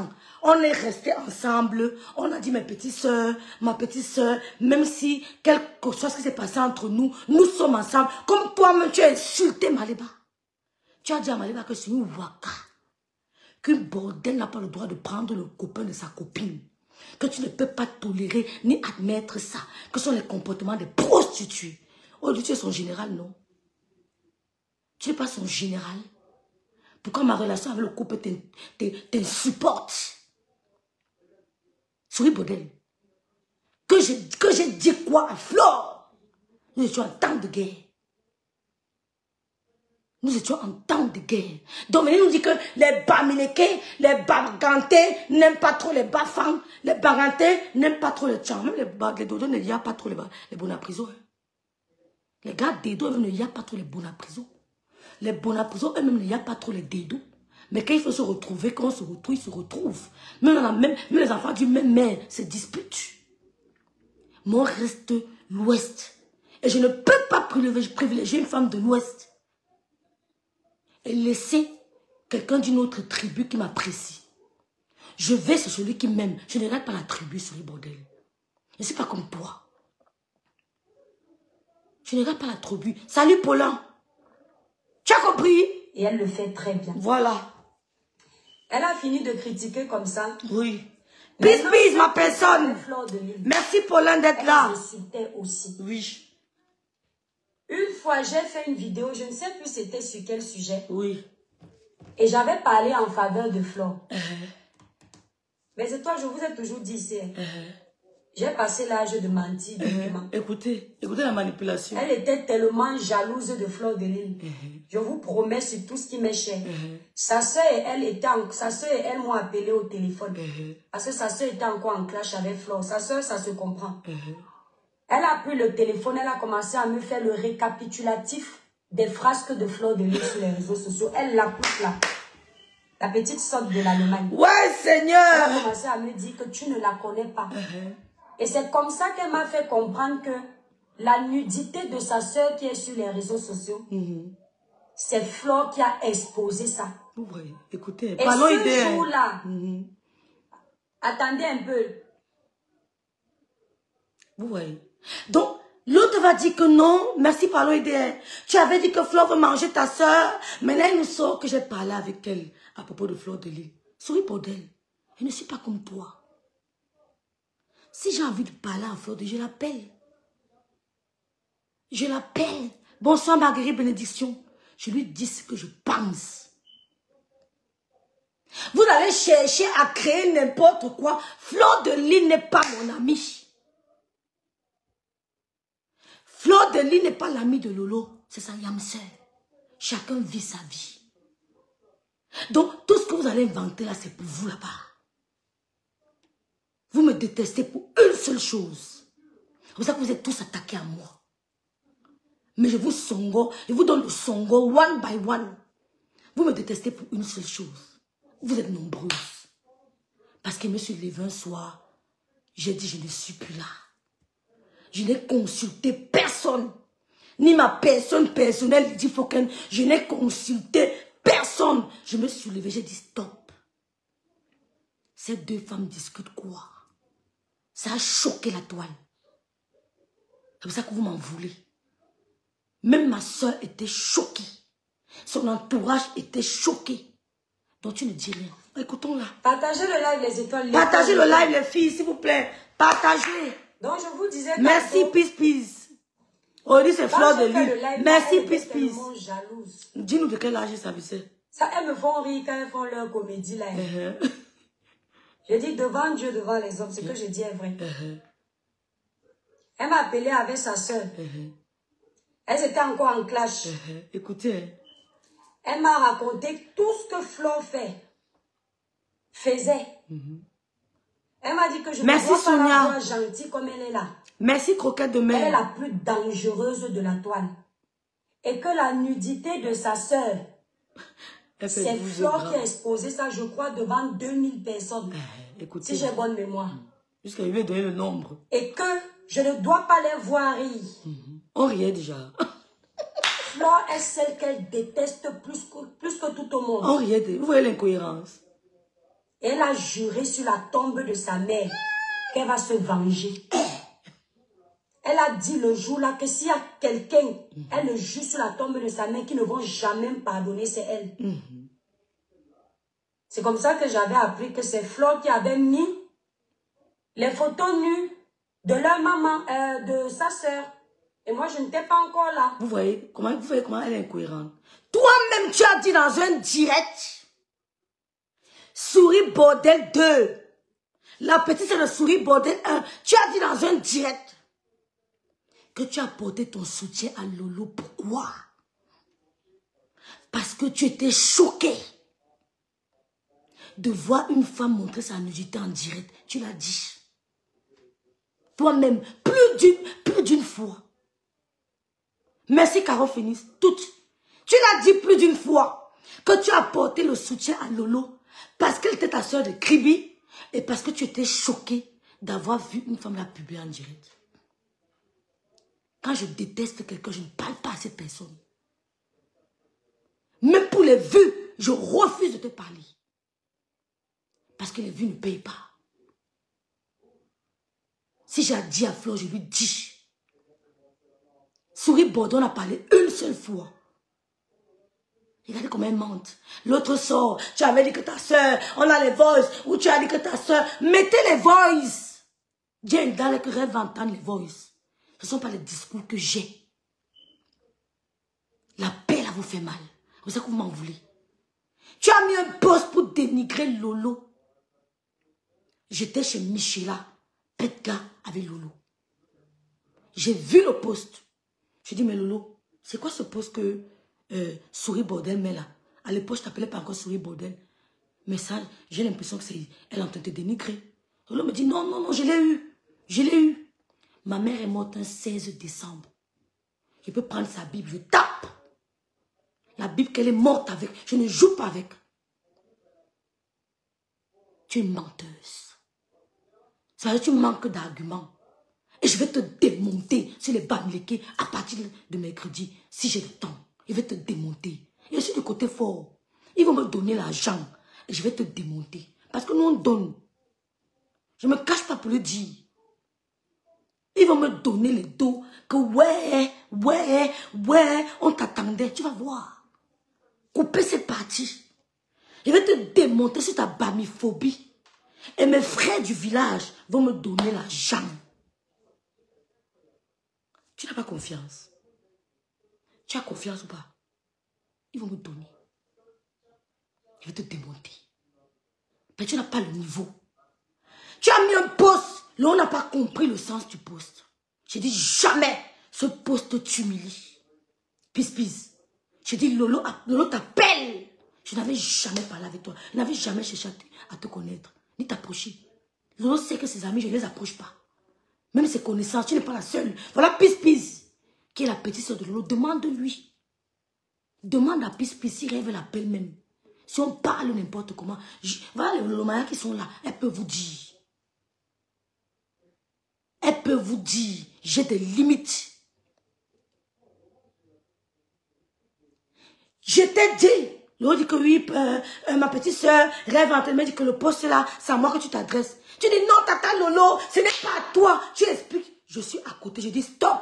on est restés ensemble, on a dit mes petites soeurs, ma petite soeur, même si quelque chose qui s'est passé entre nous, nous sommes ensemble, comme toi-même tu as insulté Maliba. Tu as dit à Maliba que c'est une waka, qu'une bordel n'a pas le droit de prendre le copain de sa copine, que tu ne peux pas tolérer ni admettre ça, que ce sont les comportements des prostituées. Oh, tu es son général, non? Tu n'es pas son général. Pourquoi ma relation avec le couple t'insupporte? Souris bordel. Que j'ai dit quoi à Flore? Nous étions en temps de guerre. Nous étions en temps de guerre. Donc, il nous dit que les Bamileke, les Bagantés n'aiment pas trop les Bafang. Les Bagantés n'aiment pas trop les Tchang. Même les Dodo ne y a pas trop les Bonapriso. Les gars Dedo ne y a pas trop les Bonapriso. Les Bonapriso eux-mêmes ne y a pas trop les Dedo. Mais quand il faut se retrouver, quand on se retrouve, ils se retrouvent. Même les enfants du même mère se disputent. Moi, reste l'Ouest. Et je ne peux pas privilégier une femme de l'Ouest et laisser quelqu'un d'une autre tribu qui m'apprécie. Je vais sur celui qui m'aime. Je ne regarde pas la tribu sur les bordels. Je ne suis pas comme toi. Je ne regarde pas la tribu. Salut Paulin. Tu as compris? Et elle le fait très bien. Voilà. Elle a fini de critiquer comme ça. Oui. Peace, peace, ma personne. Merci Paulin d'être là. Elle m'insultait aussi. Oui. Une fois, j'ai fait une vidéo, je ne sais plus c'était sur quel sujet. Oui. Et j'avais parlé en faveur de Flore. Mais c'est toi, je vous ai toujours dit ici. J'ai passé l'âge de mentir. Écoutez la manipulation. Elle était tellement jalouse de Fleur de Lille. Je vous promets sur tout ce qui m'est cher. Sa soeur et elle m'ont appelé au téléphone. Parce que sa soeur était encore en clash avec Fleur. Sa soeur, ça se comprend. Elle a pris le téléphone, elle a commencé à me faire le récapitulatif des frasques de Fleur de Lille sur les réseaux sociaux. Elle l'a pousse là. La petite sorte de l'Allemagne. Ouais, Seigneur. Elle a commencé à me dire que tu ne la connais pas. Et c'est comme ça qu'elle m'a fait comprendre que la nudité de sa soeur qui est sur les réseaux sociaux, c'est Flore qui a exposé ça. Oui, écoutez, et ce jour-là, attendez un peu. Oui. Donc, l'autre va dire que non, merci, parlons idée. Tu avais dit que Flore veut manger ta soeur. Maintenant, elle nous sort que j'ai parlé avec elle à propos de Fleur de Lille. Souris pour d'elle. Je ne suis pas comme toi. Si j'ai envie de parler à Fleur de Lille, je l'appelle. Je l'appelle. Bonsoir Marguerite Bénédiction. Je lui dis ce que je pense. Vous allez chercher à créer n'importe quoi. Fleur de Lille n'est pas mon amie. Fleur de Lille n'est pas l'ami de Lolo. C'est sa yamseur. Chacun vit sa vie. Donc, tout ce que vous allez inventer là, c'est pour vous là-bas. Vous me détestez pour une seule chose. C'est pour ça que vous êtes tous attaqués à moi. Mais je vous songo, je vous donne le songo one by one. Vous me détestez pour une seule chose. Vous êtes nombreuses. Parce que je me suis levée un soir, j'ai dit je ne suis plus là. Je n'ai consulté personne. Ni ma personne personnelle, dit Foken. Je n'ai consulté personne. Je me suis levée, j'ai dit stop. Ces deux femmes discutent quoi? Ça a choqué la toile. C'est pour ça que vous m'en voulez. Même ma soeur était choquée. Son entourage était choqué. Donc tu ne dis rien. Écoutons-la. Partagez le live, les étoiles. Partagez le live, les filles, s'il vous plaît. Partagez. Donc je vous disais... Merci, peace, peace. On dit c'est Fleur de Lille. Merci, peace, peace. Dis-nous de quel âge il s'agissait. Ça, elles me font rire quand elles font leur comédie là. Je dis devant Dieu, devant les hommes, ce que je dis est vrai. Elle m'a appelé avec sa soeur. Elles étaient encore en clash. Écoutez. Elle m'a raconté tout ce que Flore faisait. Elle m'a dit que je ne vois pas la voix gentille comme elle est là. Merci, croquette de mer. Elle est la plus dangereuse de la toile. Et que la nudité de sa soeur, c'est Flore qui a exposé ça, je crois, devant 2000 personnes. Écoutez, si j'ai bonne mémoire. Jusqu'à lui donner le nombre. Et que je ne dois pas les voir rire. On riait déjà. Flore est celle qu'elle déteste plus que tout au monde. On riait de... Vous voyez l'incohérence. Elle a juré sur la tombe de sa mère qu'elle va se venger. Elle a dit le jour-là que s'il y a quelqu'un, elle le jure sur la tombe de sa mère qui ne vont jamais pardonner, c'est elle. C'est comme ça que j'avais appris que c'est Flore qui avait mis les photos nues de leur maman, de sa soeur. Et moi, je n'étais pas encore là. Vous voyez comment elle est incohérente. Toi-même, tu as dit dans un direct, Souris Bordel 2. La petite, c'est le Souris Bordel 1. Tu as dit dans un direct que tu as porté ton soutien à Lolo. Pourquoi? Parce que tu étais choqué de voir une femme montrer sa nudité en direct. Tu l'as dit. Toi-même, plus d'une fois. Merci, Caro Phoenix. Toutes. Tu l'as dit plus d'une fois que tu as porté le soutien à Lolo parce qu'elle était ta soeur de Kribi et parce que tu étais choqué d'avoir vu une femme la publier en direct. Quand je déteste quelqu'un, je ne parle pas à cette personne. Même pour les vues, je refuse de te parler. Parce que les vues ne payent pas. Si j'ai dit à Flore, je lui dis. Souris Bordon a parlé une seule fois. Regardez comment elle mente. L'autre sort, tu avais dit que ta soeur, on a les voices, ou tu as dit que ta soeur, mettez les voices. Dieu dans les rêves entendre les voices. Ce ne sont pas les discours que j'ai. La paix là vous fait mal. Vous savez que vous m'en voulez. Tu as mis un poste pour dénigrer Lolo. J'étais chez Michela, Petka avec Lolo. J'ai vu le poste. Je dis, mais Lolo, c'est quoi ce poste que Souris Bordel met là? À l'époque, je t'appelais pas encore Souris Bordel. Mais ça, j'ai l'impression que c'est elle est en train de te dénigrer. Lolo me dit, non, non, non, je l'ai eu. Je l'ai eu. Ma mère est morte un 16 décembre. Je peux prendre sa Bible, je tape. La Bible qu'elle est morte avec, je ne joue pas avec. Tu es une menteuse. Ça veut dire que tu manques d'arguments. Et je vais te démonter sur les Bamileke à partir de mercredi, si j'ai le temps. Je vais te démonter. Je suis du côté fort. Ils vont me donner l'argent et je vais te démonter. Parce que nous, on donne. Je ne me cache pas pour le dire. Ils vont me donner les dos que ouais, on t'attendait. Tu vas voir. Couper cette partie. Je vais te démonter sur ta bamiphobie. Et mes frères du village vont me donner l'argent. Tu n'as pas confiance. Tu as confiance ou pas? Ils vont me donner. Je vais te démonter. Mais tu n'as pas le niveau. Tu as mis un poste. Là, on n'a pas compris le sens du poste. J'ai dit jamais ce poste t'humilie. Pis. J'ai dit Lolo t'appelle. Je n'avais jamais parlé avec toi. Je n'avais jamais cherché à te connaître. Ni t'approcher. Lolo sait que ses amis, je ne les approche pas. Même ses connaissances, tu n'es pas la seule. Voilà Pis, qui est la petite soeur de Lolo. Demande-lui. Demande à Pis s'il rêve l'appelle même. Si on parle n'importe comment. Voilà les Lolomaya qui sont là. Elle peut vous dire. Elle peut vous dire. J'ai des limites. Je t'ai dit. Lolo dit que oui, ma petite soeur rêve en train de me dire que le poste là, c'est à moi que tu t'adresses. Tu dis non, tata Lolo, ce n'est pas à toi. Tu expliques. Je suis à côté, je dis stop.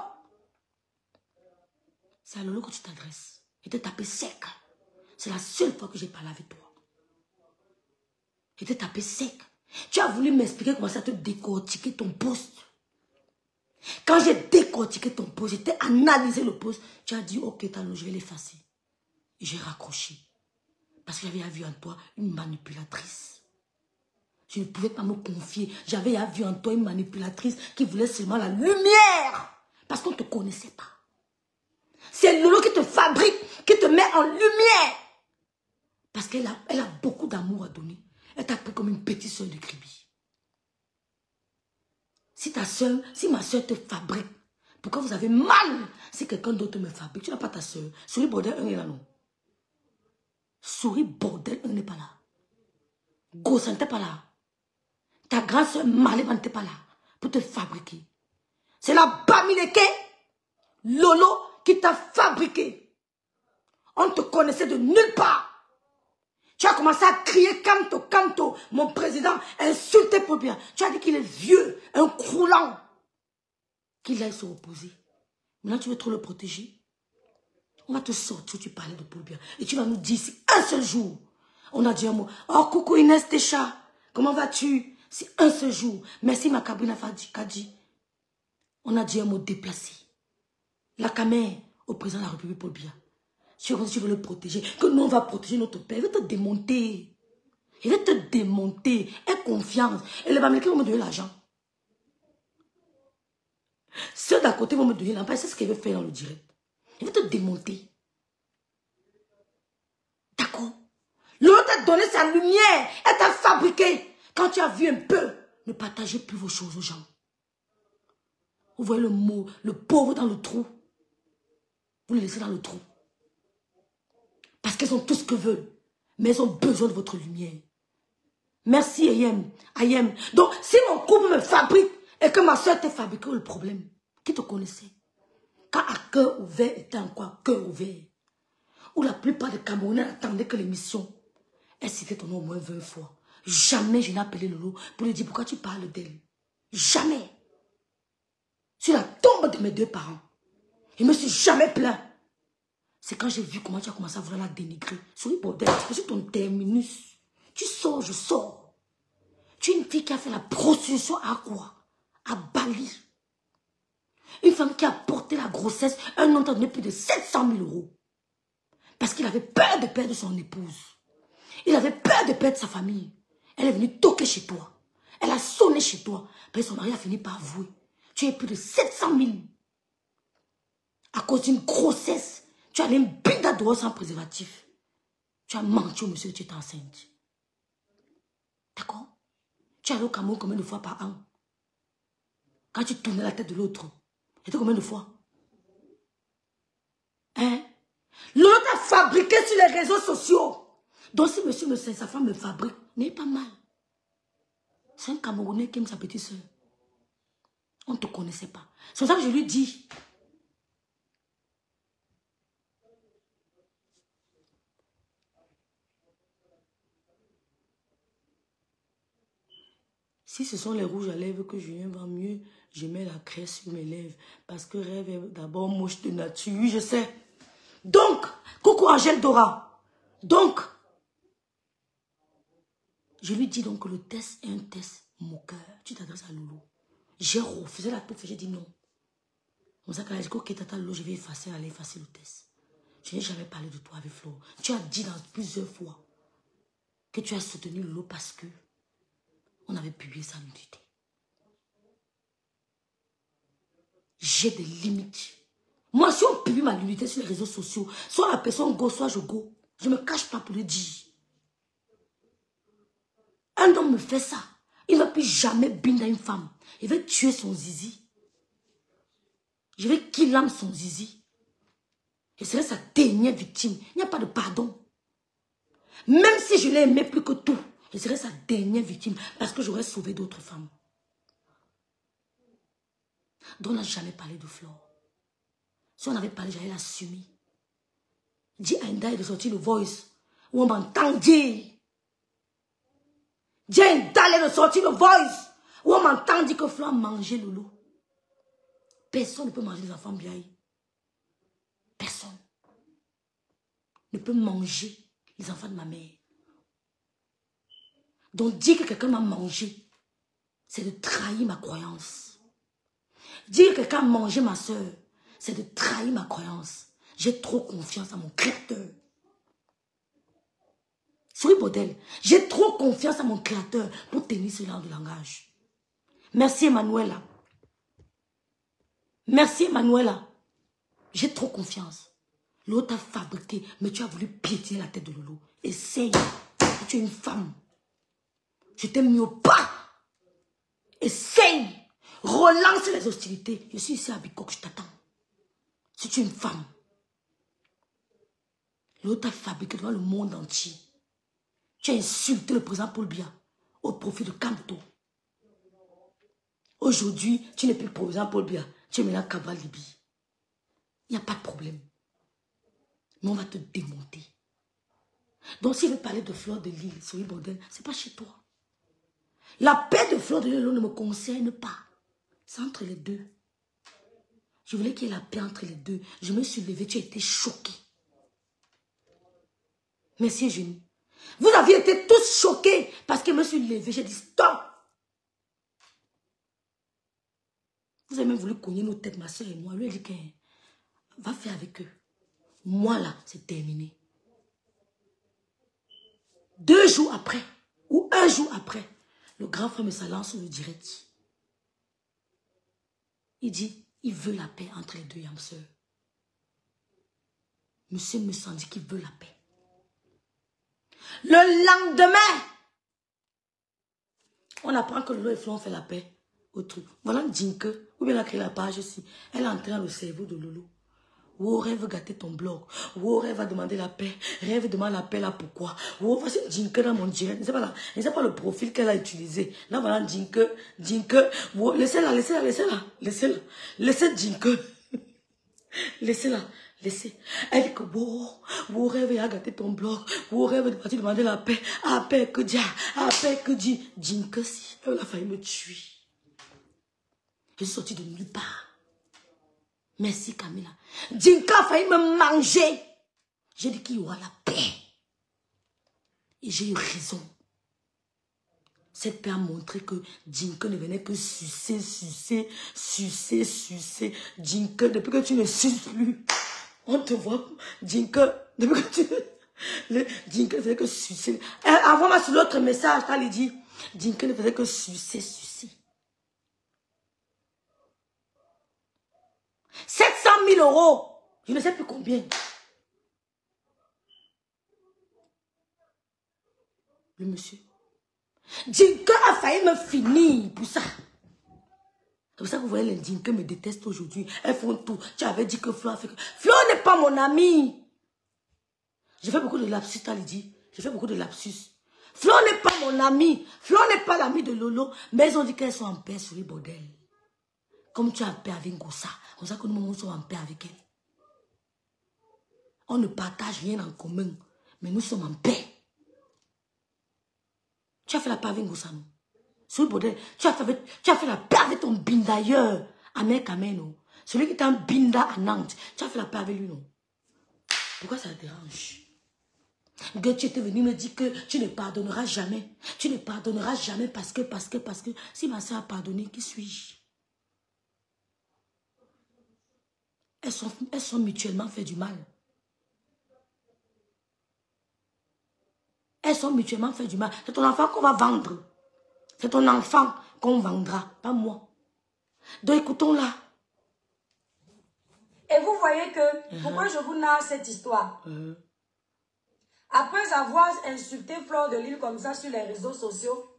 C'est à Lolo que tu t'adresses. Je t'ai tapé sec. C'est la seule fois que j'ai parlé avec toi. Je t'ai tapé sec. Tu as voulu m'expliquer comment ça te décortiquer ton poste. Quand j'ai décortiqué ton poste, j'ai analysé le poste, tu as dit ok, Tano, je vais l'effacer. Et j'ai raccroché. Parce que j'avais vu en toi une manipulatrice. Je ne pouvais pas me confier. J'avais vu en toi une manipulatrice qui voulait seulement la lumière. Parce qu'on ne te connaissait pas. C'est Lolo qui te fabrique, qui te met en lumière. Parce qu'elle a beaucoup d'amour à donner. Elle t'a pris comme une petite soeur de Kribi. Si ma soeur te fabrique, pourquoi vous avez mal si quelqu'un d'autre me fabrique? Tu n'as pas ta soeur. Souris Bordel 1 est là, non? Souris Bordel 1 n'est pas là. Gossan n'était pas là. Ta grande soeur Maleba n'était pas là pour te fabriquer. C'est la Bamileke Lolo qui t'a fabriqué. On ne te connaissait de nulle part. Tu as commencé à crier Kanto, Kanto. Mon président insulté pour bien. Tu as dit qu'il est vieux, un croulant. Qu'il aille se reposer. Maintenant, tu veux trop le protéger. On va te sortir, tu parlais de Paul Biya. Et tu vas nous dire si un seul jour, on a dit un mot. Oh, coucou Inès Técha. Comment vas-tu? Si un seul jour. Merci ma Kabrina Kadi. On a dit un mot déplacé. La caméra au président de la République Paul Biya. Tu veux le protéger. Que nous, on va protéger notre père. Il va te démonter. Il va te démonter. Aie confiance. Et les Bamileke vont me donner l'argent. Ceux d'à côté vont me donner l'argent. C'est ce qu'il veut faire dans le direct. Il va te démonter. D'accord? L'autre t'a donné sa lumière. Elle t'a fabriqué. Quand tu as vu un peu, ne partagez plus vos choses aux gens. Vous voyez le mot, le pauvre dans le trou. Vous le laissez dans le trou. Parce qu'elles ont tout ce que veulent. Mais elles ont besoin de votre lumière. Merci Ayem. Donc, si mon couple me fabrique et que ma soeur t'a fabriqué, le problème, qui te connaissait? Quand à cœur ouvert était en quoi? Cœur ouvert. Où la plupart des Camerounais attendaient que l'émission. Elle citait ton nom au moins 20 fois. Jamais je n'ai appelé Lolo pour lui dire pourquoi tu parles d'elle. Jamais. Sur la tombe de mes deux parents. Je ne me suis jamais plaint. C'est quand j'ai vu comment tu as commencé à vouloir la dénigrer. Souris bordel, je suis ton terminus. Tu sors, je sors. Tu es une fille qui a fait la prostitution à quoi? À Bali. Une femme qui a porté la grossesse, un homme t'a donné plus de 700 000 euros. Parce qu'il avait peur de perdre son épouse. Il avait peur de perdre sa famille. Elle est venue toquer chez toi. Elle a sonné chez toi. Puis son mari a fini par avouer. Tu as plus de 700 000. À cause d'une grossesse. Tu as allé une bide dehors sans préservatif. Tu as menti au monsieur que tu étais enceinte. D'accord? Tu es allé au Cameroun combien de fois par an? Quand tu tournais la tête de l'autre. C'était combien de fois? Hein? L'autre a fabriqué sur les réseaux sociaux. Donc si monsieur sa femme me fabrique, n'est pas mal. C'est un Camerounais qui aime sa petite soeur. On ne te connaissait pas. C'est pour ça que je lui dis. Si ce sont les rouges à lèvres que Julien vend mieux, je mets la craie sur mes lèvres. Parce que Rêve est d'abord moche de nature. Oui, je sais. Donc, coucou Angèle Dora. Donc, je lui dis donc que le test est un test moqueur. Tu t'adresses à Loulou. J'ai refusé la touffe, j'ai dit non. Comme ça, quand elle a dit, ok, tata Loulou, je vais effacer, aller effacer le test. Je n'ai jamais parlé de toi avec Flo. Tu as dit dans plusieurs fois que tu as soutenu Loulou parce que on avait publié sa nudité. J'ai des limites. Moi, si on publie ma nudité sur les réseaux sociaux, soit la personne go, soit je go. Je ne me cache pas pour le dire. Un homme me fait ça. Il ne va plus jamais binder une femme. Il va tuer son zizi. Je vais qu'il âme son zizi. Et c'est sa dernière victime. Il n'y a pas de pardon. Même si je l'ai aimé plus que tout, je serais sa dernière victime parce que j'aurais sauvé d'autres femmes. Donc on n'a jamais parlé de Flore. Si on avait parlé, j'allais l'assumer. Dis à Inda de sortir le voice où on m'entend dire. Dis à Inda de sortir le voice où on m'entend dire que Flore a mangé Loulou. Personne ne peut manger les enfants biaï. Personne ne peut manger les enfants de ma mère. Donc dire que quelqu'un m'a mangé, c'est de trahir ma croyance. Dire que quelqu'un a mangé ma soeur, c'est de trahir ma croyance. J'ai trop confiance à mon créateur. Souris bordel, j'ai trop confiance à mon créateur pour tenir ce genre de langage. Merci Emmanuela. Merci Emmanuela. J'ai trop confiance. L'autre a fabriqué, mais tu as voulu piétiner la tête de Loulou. Essaye. Tu es une femme. Je t'aime mieux pas. Essaye. Relance les hostilités. Je suis ici à Bikok, je t'attends. Si tu es une femme. L'autre a fabriqué devant le monde entier. Tu as insulté le président Paul Biya au profit de Kamto. Aujourd'hui, tu n'es plus le président Paul Biya. Tu es maintenant Kabal Libi. Il n'y a pas de problème. Mais on va te démonter. Donc, si je veux parler de Flore de Lille, Souris Bordel, ce n'est pas chez toi. La paix de Flore de Lille ne me concerne pas. C'est entre les deux. Je voulais qu'il y ait la paix entre les deux. Je me suis levée, tu as été choquée. Merci Eugénie. Vous aviez été tous choqués parce que je me suis levée. J'ai dit stop. Vous avez même voulu cogner nos têtes, ma soeur et moi. Lui a dit que va faire avec eux. Moi là, c'est terminé. 2 jours après, ou 1 jour après, le grand frère me lance sur le direct. Il dit, il veut la paix entre les deux yam sœurs. Monsieur me sent dit qu'il veut la paix. Le lendemain, on apprend que Lolo et Flore ont fait la paix au truc. Voilà Djinke, ou bien elle a créé la page aussi. Elle est entrée dans le cerveau de Lolo. Oh, Rêve gâter ton blog. Oh, Rêve va demander la paix. Rêve demande la paix là, pourquoi? Oh, voici Djinke dans mon direct. Je ne sais pas le profil qu'elle a utilisé. Là, voilà Djinke. Oh, laissez-la. Laissez Djinke. Laissez-la. Laissez. Elle dit que, oh, Rêve a gâté ton blog. Oh, Rêve de partir demander la paix. Ah, paix que Dieu. Ah, paix que Dieu. Djinke, si. Elle a failli me tuer. Je suis sortie de nulle part. Merci Camilla. Djinka a failli me manger. J'ai dit qu'il y aura la paix. Et j'ai eu raison. Cette paix a montré que Jinke ne venait que sucer, sucer, sucer, sucer. Jinke, depuis que tu ne suces plus, on te voit. Jinke, depuis que tu... Jinke ne faisait que sucer. Envoie-moi sur l'autre message, t'as dit. Jinke ne faisait que sucer, sucer. 700 000 €. Je ne sais plus combien. Le monsieur. Jinke a failli me finir pour ça. C'est pour ça que vous voyez, les Jinke me détestent aujourd'hui. Elles font tout. Tu avais dit que Flo a fait que... Flo n'est pas mon ami. J'ai fait beaucoup de lapsus, t'as dit. J'ai fait beaucoup de lapsus. Flo n'est pas mon ami. Flo n'est pas l'ami de Lolo. Mais ils ont dit qu'elles sont en paix sur les bordels. Comme tu es en paix avec Ngossa. C'est pour ça que nous sommes en paix avec elle. On ne partage rien en commun. Mais nous sommes en paix. Tu as fait la paix avec Ngossa, non? Sur le bordel. Tu as fait la paix avec ton bindailleur. Amen Kameno. Celui qui est un binda à Nantes. Tu as fait la paix avec lui, non? Pourquoi ça te dérange? Que tu étais venu me dire que tu ne pardonneras jamais. Tu ne pardonneras jamais parce que. Si ma soeur a pardonné, qui suis-je? Elles sont mutuellement fait du mal. Elles sont mutuellement fait du mal. C'est ton enfant qu'on va vendre. C'est ton enfant qu'on vendra, pas moi. Donc écoutons-la. Et vous voyez que, pourquoi je vous narre cette histoire? Après avoir insulté Fleur de Lille comme ça sur les réseaux sociaux,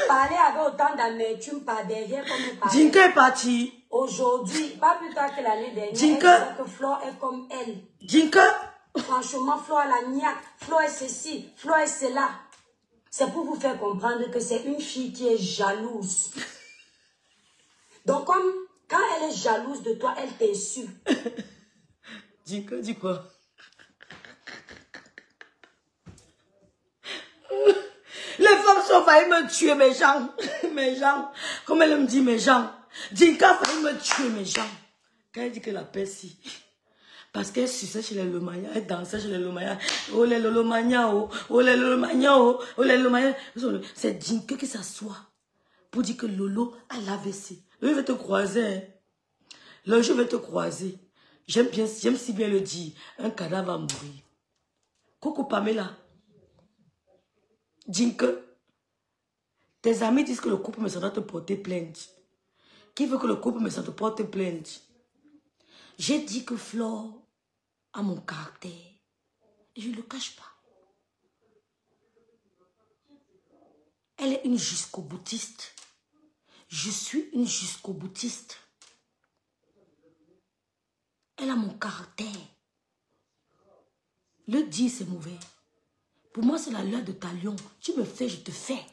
parler avec autant d'amertume par derrière comme elle parlait. Jinke est parti. Aujourd'hui, pas plus tard que l'année dernière, Jinke. elle disait que Fleur est comme elle. Jinke. Franchement, Fleur a la niaque, Fleur est ceci, Fleur est cela. C'est pour vous faire comprendre que c'est une fille qui est jalouse. Donc comme quand elle est jalouse de toi, elle t'insulte. Jinke dit quoi? Les femmes sont failli me tuer, mes gens. Mes gens. Comme elle me dit, mes gens. Jinke a failli me tuer, mes gens. Quand elle dit que la paix, si. Parce qu'elle suçait chez les Lomaya, elle dansait chez les Lomaya. Oh les Lomaya, oh les Lomaya, oh les Lomaya. C'est Jinke qui s'assoit pour dire que Lolo a l'AVC. Je vais te croiser. Hein. Le jour, je vais te croiser. J'aime si bien le dire. Un cadavre va mourir. Coucou Pamela. Jinke, tes amis disent que le couple me doit te porter plainte. Qui veut que le couple me te porte plainte? J'ai dit que Flore a mon caractère. Et je ne le cache pas. Elle est une jusqu'au-boutiste. Je suis une jusqu'au-boutiste. Elle a mon caractère. Le dire, c'est mauvais. Pour moi, c'est la loi de Talion. Tu me fais, je te fais.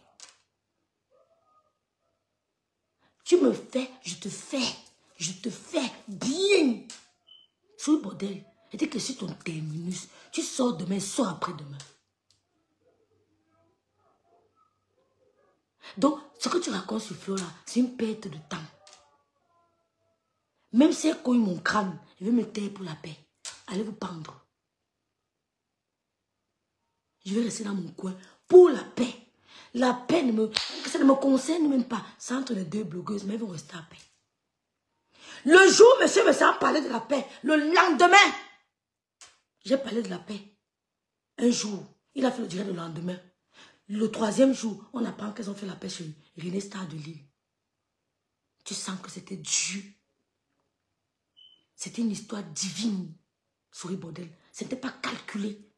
Tu me fais, je te fais. Je te fais bien. Sur le bordel. Et dès que c'est ton terminus, tu sors demain, sors après-demain. Donc, ce que tu racontes sur Flora, c'est une perte de temps. Même si elle cogne mon crâne, je vais me taire pour la paix. Allez vous pendre. Je vais rester dans mon coin pour la paix. La paix ça ne me concerne même pas. C'est entre les deux blogueuses, mais elles vont rester à paix. Le jour, monsieur a parlé de la paix. Le lendemain, j'ai parlé de la paix. Un jour, il a fait le direct le lendemain. Le troisième jour, on apprend qu'elles ont fait la paix chez René Star de Lille. Tu sens que c'était Dieu. C'était une histoire divine. Souris bordel. Ce n'était pas calculé.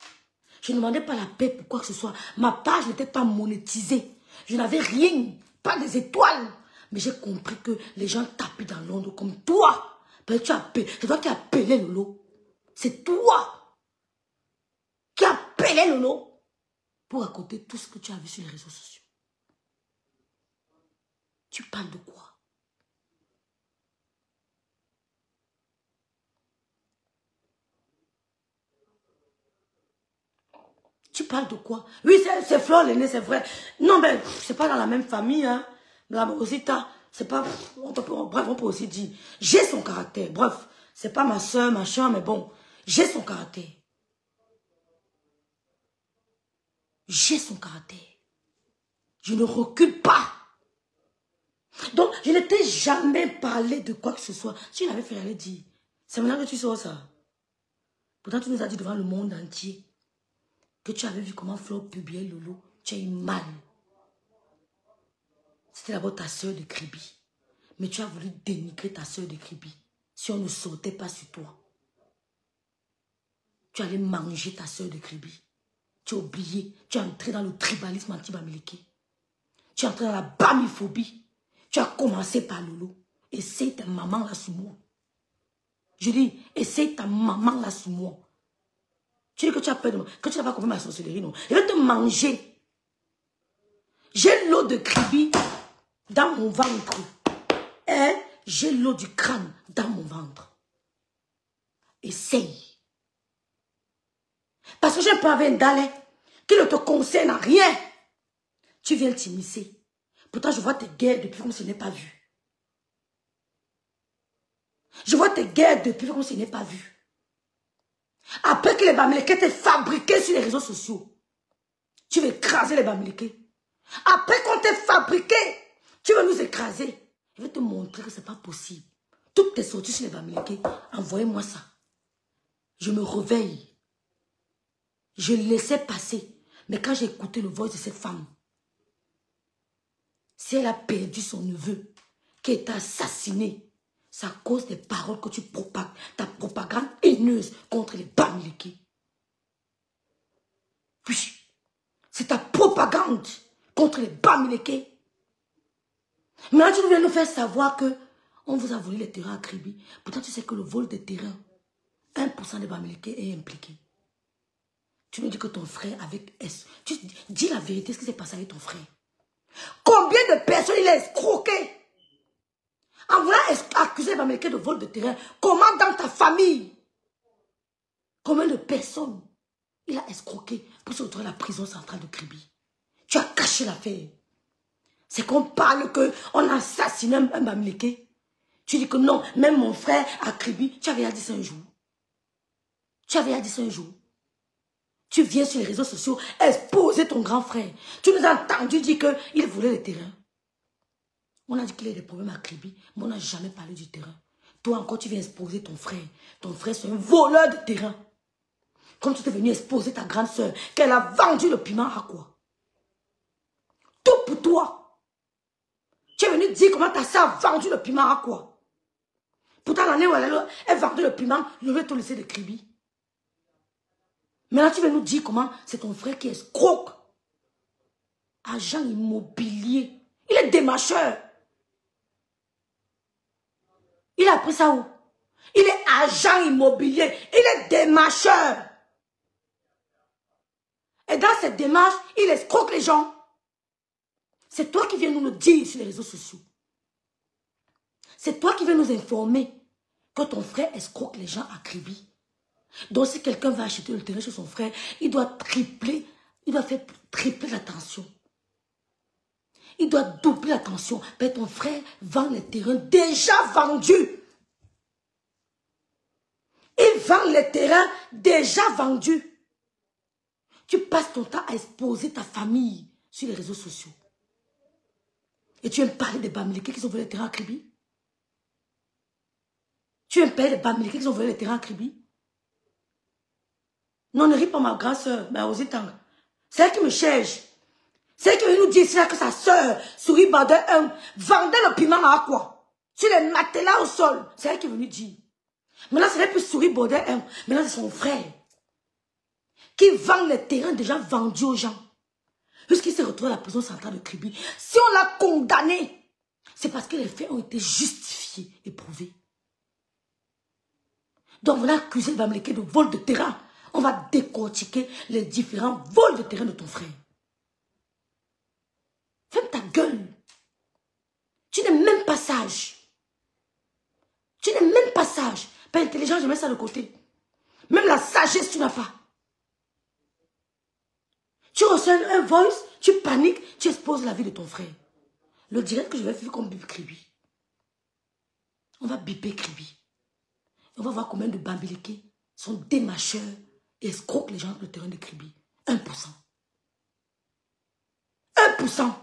Je ne demandais pas la paix pour quoi que ce soit. Ma page n'était pas monétisée. Je n'avais rien. Pas des étoiles. Mais j'ai compris que les gens tapaient dans Londres comme toi. C'est toi qui as appelé Lolo. C'est toi qui as appelé Lolo pour raconter tout ce que tu as vu sur les réseaux sociaux. Tu parles de quoi? Tu parles de quoi? Oui, c'est Flore l'aîné, c'est vrai. Non, mais c'est pas dans la même famille, hein. La Rosita, c'est pas... bref, on peut aussi dire, j'ai son caractère. Bref, c'est pas ma soeur, machin, mais bon, j'ai son caractère. J'ai son caractère. Je ne recule pas. Donc, je ne t'ai jamais parlé de quoi que ce soit. Si je l'avais fait, j'allais dire. C'est maintenant que tu sors ça. Pourtant, tu nous as dit devant le monde entier que tu avais vu comment Flo publiait Lolo. Tu as eu mal. C'était d'abord ta soeur de Kribi. Mais tu as voulu dénigrer ta soeur de Kribi. Si on ne sortait pas sur toi, tu allais manger ta soeur de Kribi. Tu as oublié. Tu es entré dans le tribalisme anti-bamileke. Tu es entré dans la bamiphobie. Tu as commencé par Lolo. Essaye ta maman là sous moi. Je dis, essaye ta maman là sous moi. Tu dis que tu as peur de moi, que tu n'as pas compris ma sorcellerie, non. Je vais te manger. J'ai l'eau de Kribi dans mon ventre. Et j'ai l'eau du crâne dans mon ventre. Essaye. Parce que j'ai pas avec un dalé qui ne te concerne à rien. Tu viens t'immiscer. Pourtant, je vois tes guerres depuis comme si je n'ai pas vu. Je vois tes guerres depuis comme si je n'ai pas vu. Après que les Bamileke étaient fabriqués sur les réseaux sociaux, tu veux écraser les Bamileke. Après qu'on t'ait fabriqué, tu veux nous écraser. Je vais te montrer que ce n'est pas possible. Toutes tes sorties sur les Bamileke, envoyez-moi ça. Je me réveille. Je laissais passer. Mais quand j'ai écouté le voix de cette femme, si elle a perdu son neveu, qui est assassiné, c'est à cause des paroles que tu propages, ta propagande haineuse contre les Bamileke. Oui, c'est ta propagande contre les Bamileke. Maintenant, tu viens nous faire savoir que on vous a volé les terrains à Kribi. Pourtant, tu sais que le vol des terrains, 1% des Bamileke est impliqué. Tu nous dis que ton frère avec S. Tu dis la vérité, ce qui s'est passé avec ton frère. Combien de personnes il a escroqué? En voulant accuser les Bamileke de vol de terrain, comment dans ta famille? Combien de personnes il a escroqué pour se retrouver à la prison centrale de Kribi? Tu as caché l'affaire. C'est qu'on parle qu'on a assassiné un Bamileke. Tu dis que non, même mon frère à Kribi, tu avais dit ça un jour. Tu avais dit ça un jour. Tu viens sur les réseaux sociaux exposer ton grand frère. Tu nous as entendu dire qu'il voulait le terrain. On a dit qu'il y a des problèmes à Kribi, mais on n'a jamais parlé du terrain. Toi encore, tu viens exposer ton frère. Ton frère, c'est un voleur de terrain. Comme tu es venu exposer ta grande soeur, qu'elle a vendu le piment à quoi? Tout pour toi. Tu es venu dire comment ta soeur a vendu le piment à quoi? Pourtant, l'année où elle vendait le piment, il aurait tout laissé de Kribi. Maintenant, tu veux nous dire comment c'est ton frère qui escroque. Agent immobilier. Il est démarcheur. Il a appris ça où? Il est agent immobilier. Il est démarcheur. Et dans cette démarche, il escroque les gens. C'est toi qui viens nous le dire sur les réseaux sociaux. C'est toi qui viens nous informer que ton frère escroque les gens à Kribi. Donc si quelqu'un va acheter le terrain chez son frère, il doit tripler, il doit faire tripler la tension. Il doit doubler la tension. Mais ton frère vend les terrains déjà vendus. Il vend les terrains déjà vendus. Tu passes ton temps à exposer ta famille sur les réseaux sociaux. Et tu aimes parler des Bamileke qui ont volé les terrains à Kribi? Tu aimes parler des Bamileke qui ont volé les terrains à Kribi? Non, ne ris pas ma grande soeur, mais aussi tant. C'est elle qui me cherche. C'est elle qui veut nous dire que sa soeur, Souris Bardin 1, vendait le piment à quoi? Sur les matelas au sol. C'est elle qui veut nous dire. Maintenant, ce n'est plus Souris Bardin 1. Maintenant, c'est son frère. Qui vend les terrains déjà vendus aux gens. Jusqu'il s'est retrouvé à la prison centrale de Kribi. Si on l'a condamné, c'est parce que les faits ont été justifiés et prouvés. Donc, on a accusé le Bamileke de vol de terrain. On va décortiquer les différents vols de terrain de ton frère. Ferme ta gueule. Tu n'es même pas sage. Tu n'es même pas sage. Pas intelligent, je mets ça de côté. Même la sagesse, tu n'as pas. Tu reçois un voice, tu paniques, tu exposes la vie de ton frère. Le direct que je vais faire comme bip Kribi. On va biper Kribi. On va voir combien de Bamileke sont démarcheurs et escroquent les gens sur le terrain de Kribi. 1%. 1%.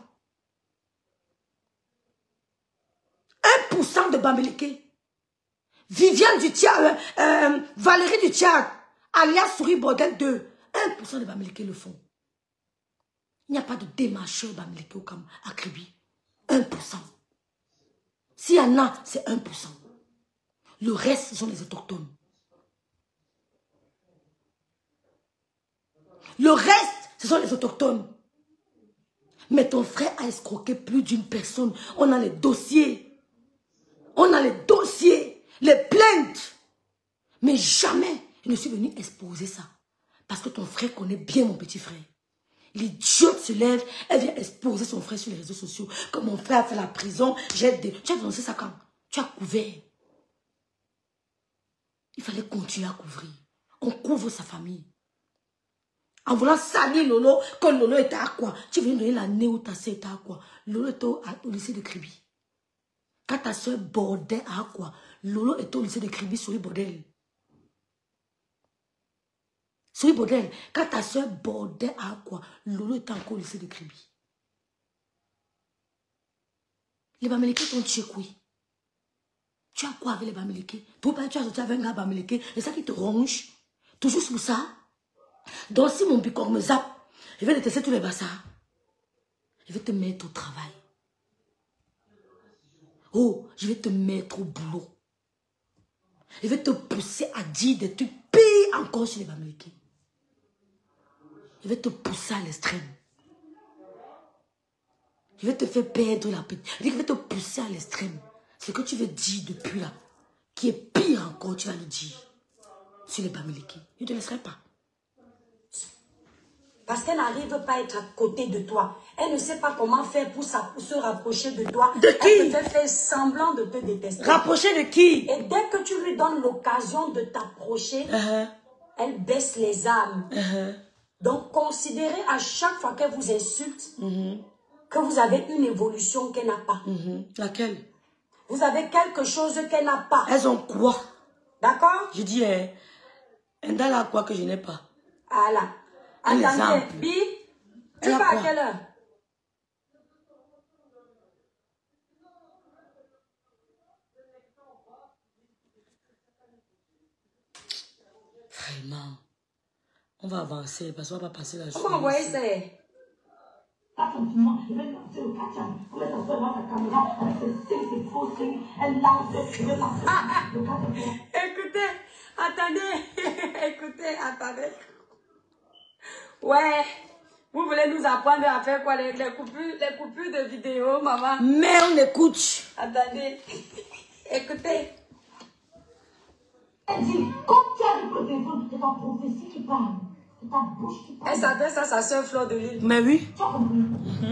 1% de Bamileke. Viviane du Tchad, Valérie du Tchad, alias Souris Bordel 2. 1% de Bamileke le font. Il n'y a pas de démarcheur Bamileke à Kribi. 1%. S'il y en a, c'est 1%. Le reste, ce sont les autochtones. Le reste, ce sont les autochtones. Mais ton frère a escroqué plus d'une personne. On a les dossiers. On a les dossiers, les plaintes. Mais jamais je ne suis venu exposer ça. Parce que ton frère connaît bien mon petit frère. L'idiote se lève, elle vient exposer son frère sur les réseaux sociaux. Comme mon frère a fait la prison, tu as dénoncé ça quand? Tu as couvert. Il fallait continuer à couvrir. On couvre sa famille. En voulant salir Lolo, quand Lolo était à quoi? Tu viens de donner l'année où ta soeur était à quoi? Lolo était au lycée de Kribi. Quand ta soeur bordait à quoi? Lolo était au lycée de Kribi sur le bordel. Sur le bordel. Quand ta soeur bordait à quoi? Lolo était encore au lycée de Kribi. Les Bamileke t'ont tué quoi? Tu as quoi avec les Bamileke? Pour pas tu as sorti avec un gars Bamileke, c'est ça qui te ronge? Toujours sur ça? Donc si mon bicor me zappe, je vais détester tous les bassards. Je vais te mettre au travail. Oh, je vais te mettre au boulot. Je vais te pousser à dire des trucs pires encore sur les Bamileke. Je vais te pousser à l'extrême. Je vais te faire perdre la paix. Je vais te pousser à l'extrême. Ce que tu veux dire depuis là, qui est pire encore, tu vas le dire sur les Bamileke. Je ne te laisserai pas. Parce qu'elle n'arrive pas à être à côté de toi. Elle ne sait pas comment faire pour se rapprocher de toi. De qui? Elle te fait faire semblant de te détester. Rapprocher de qui? Et dès que tu lui donnes l'occasion de t'approcher, elle baisse les armes. Donc, considérez à chaque fois qu'elle vous insulte que vous avez une évolution qu'elle n'a pas. Laquelle? Vous avez quelque chose qu'elle n'a pas. Elles ont quoi? D'accord? Je dis, elle a quoi que je n'ai pas. Voilà. Attendez, Bi, tu vas à quelle heure? Vraiment. On va avancer parce qu'on va passer la journée. Comment envoyer ça? Écoutez, attendez, écoutez, attendez. Ouais, vous voulez nous apprendre à faire quoi? Les coupures de vidéo, maman? Mais on écoute. Attendez, écoutez. Elle dit, comme tu as dit le téléphone, c'est ta prophétie qui parle. C'est ta bouche qui parle. Elle s'adresse à sa soeur Fleur de Lune. Mais oui. Tu as compris?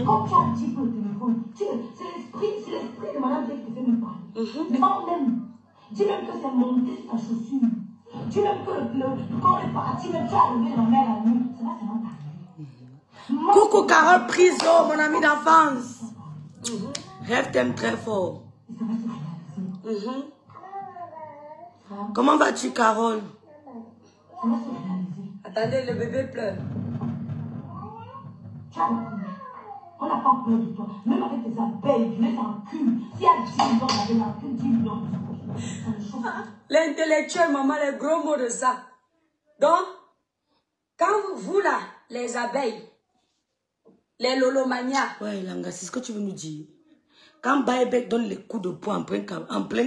Comme tu as dit le téléphone, c'est l'esprit de madame qui te fait me parler. Mais quand même, dis même que c'est monté sur ta chaussure. Dis même que le corps est parti, même tu as levé la main la nuit. C'est là, c'est dans ta vie. Coucou Carole Priso, mon ami d'enfance. Rêve t'aime très fort. Comment vas-tu, Carole? Attendez, le bébé pleure. Tu as compris? On n'a pas peur de toi. Même avec tes abeilles, tu les encules. S'il y a 10 ans, on avait enculé 10 millions de L'intellectuel, maman, les gros mots de ça. Donc, quand vous là, les abeilles, les lolomanias. Ouais, Langa, c'est ce que tu veux nous dire. Quand Baébek donne les coups de poing en plein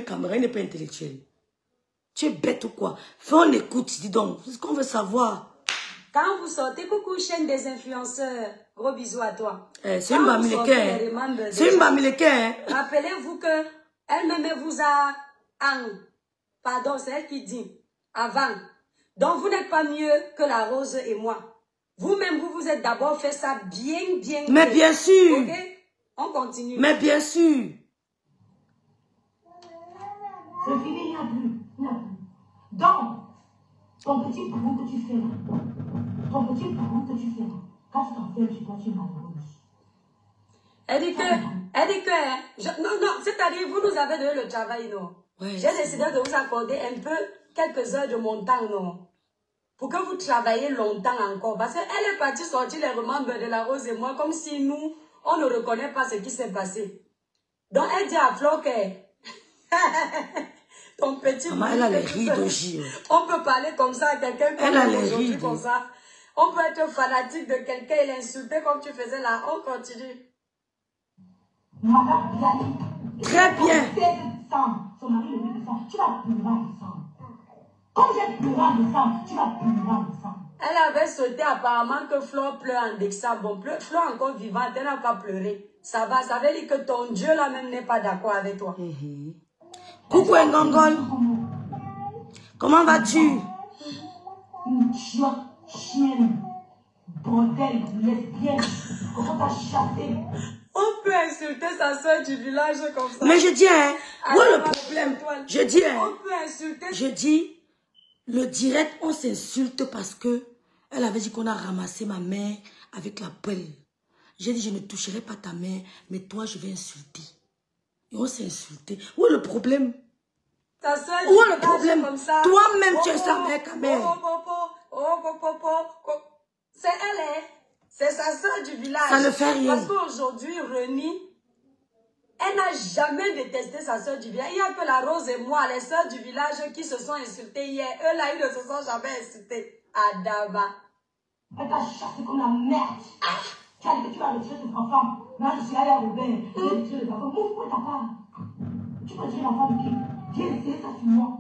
caméra, il n'est pas intellectuel. Tu es bête ou quoi? Fais on écoute, dis donc. C'est ce qu'on veut savoir. Quand vous sortez, coucou chaîne des influenceurs. Gros bisous à toi. C'est une Bamileke. C'est une Bamileke. Rappelez-vous que elle-même vous a... Pardon, c'est elle qui dit. Avant. Donc vous n'êtes pas mieux que la rose et moi. Vous-même, vous vous êtes d'abord fait ça bien. Mais bien sûr. Ok? On continue. Mais bien sûr. C'est fini, il n'y a plus. Donc, ton petit boulot que tu fais là, quand tu t'enfermes chez toi, tu es malheureuse. Elle dit que, non, c'est-à-dire, vous nous avez donné le travail, non? Ouais, j'ai décidé de vous accorder un peu, quelques heures de mon temps, non? Pour que vous travaillez longtemps encore. Parce qu'elle est partie sortir les remembres de la rose et moi, comme si nous, on ne reconnaît pas ce qui s'est passé. Donc, elle dit à Flo que ton petit... Maman, elle a les rides aussi. On peut parler comme ça à quelqu'un Elle a les rides. comme ça. On peut être fanatique de quelqu'un et l'insulter comme tu faisais là. On continue. Madame Biali. Très bien. Son mari le met de sang. Tu vas pleurer de sang. Comme j'ai pleuré de sang, tu vas pleurer de sang. Elle avait souhaité apparemment que Flo pleure en Dexa. Bon, Flo encore vivante, elle n'a pas pleuré. Ça va, ça veut dire que ton Dieu là même n'est pas d'accord avec toi. Coucou Ngongol. Comment vas-tu? Une chienne, bordel, lesbienne, comment t'as chassé? On peut insulter sa soeur du village comme ça. Mais je dis, hein, où est le problème? Je dis, hein, on peut insulter. Je dis, le direct, on s'insulte parce que elle avait dit qu'on a ramassé ma main avec la pelle. J'ai dit, je ne toucherai pas ta main, mais toi, je vais insulter. Et on s'est insulté. Où est le problème? Ta soeur où est le problème? Toi-même, tu es sa mère, quand même. C'est elle, hein? C'est sa soeur du village. Ça ne fait rien. Parce qu'aujourd'hui, Reni, elle n'a jamais détesté sa soeur du village. Il n'y a que la Rose et moi, les soeurs du village, qui se sont insultées hier. Eux là, ils ne se sont jamais insultés. Adama. Elle t'a chassé comme la merde. Tu as dit que tu vas retirer tes enfants. Là, je suis allée à Robert. Je vais retirer les enfants. Mouvre ta part. Tu peux retirer l'enfant de qui? Viens essayer ça sur moi.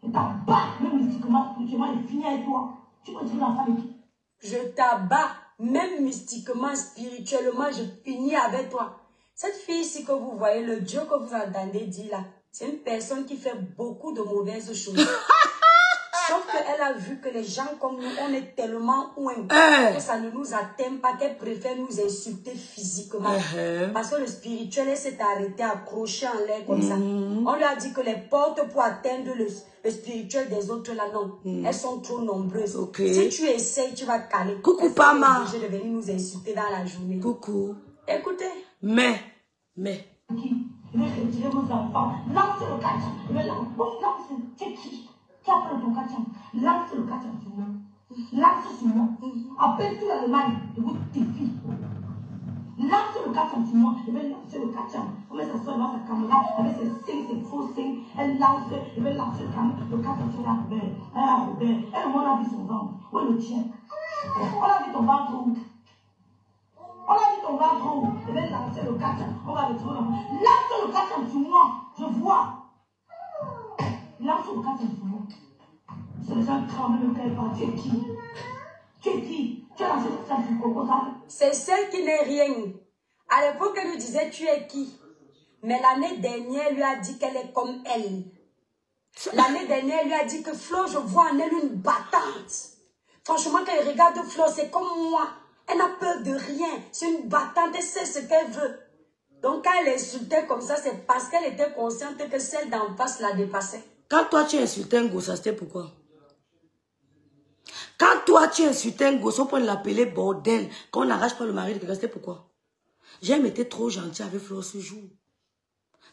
Et t'abats, même mystiquement, spirituellement, et finis avec toi. Tu peux retirer l'enfant de qui? Je t'abats, même mystiquement, spirituellement, je finis avec toi. Cette fille ici que vous voyez, le Dieu que vous entendez dire là, c'est une personne qui fait beaucoup de mauvaises choses. Sauf qu'elle a vu que les gens comme nous, on est tellement ouin que ça ne nous atteint pas, qu'elle préfère nous insulter physiquement. Parce que le spirituel, elle s'est arrêtée, accrochée en l'air comme ça. On lui a dit que les portes pour atteindre le spirituel des autres là, non. Elles sont trop nombreuses. Si tu essayes, tu vas caler. Coucou Pama. Je vais venir nous insulter dans la journée. Coucou. Écoutez. Mais. Je vais retirer vos enfants. Lance le catch. Je vais lancer. Tu es qui? Tu as pris ton catch. Lance le catch sur moi. Lance sur moi. Appelle tout l'Allemagne. Je vous défie. Lance le catch sur moi. Je vais lancer le catch. Comme ça soit dans sa caméra avec ses signes, ses faux signes. Elle lance. Je vais lancer le catch sur la Robert. Elle, on a vu son ventre. Où est le tien? On a vu ton ventre où? On a vu ton ventre où? Je vais lancer le catch. On va le trouver. Lance le catch sur moi. Je vois. Lance le catch sur moi. C'est les gens qui tremblent le cœur. Tu es qui? Tu es qui? Tu as lancé le catch sur Coco. C'est celle qui n'est rien. À l'époque, elle lui disait tu es qui? Mais l'année dernière, elle lui a dit qu'elle est comme elle. L'année dernière, elle lui a dit que Flo, je vois en elle une battante. Franchement, quand elle regarde Flo, c'est comme moi. Elle n'a peur de rien. C'est une battante, elle sait ce qu'elle veut. Donc, quand elle insultait comme ça, c'est parce qu'elle était consciente que celle d'en face la dépassait. Quand toi, tu insultais un gosse, c'était pourquoi? Quand toi, tu insultais un gosse, on peut l'appeler bordel. Quand on n'arrache pas le mari de quelqu'un, c'était pourquoi? J'ai été trop gentil avec Flo ce jour.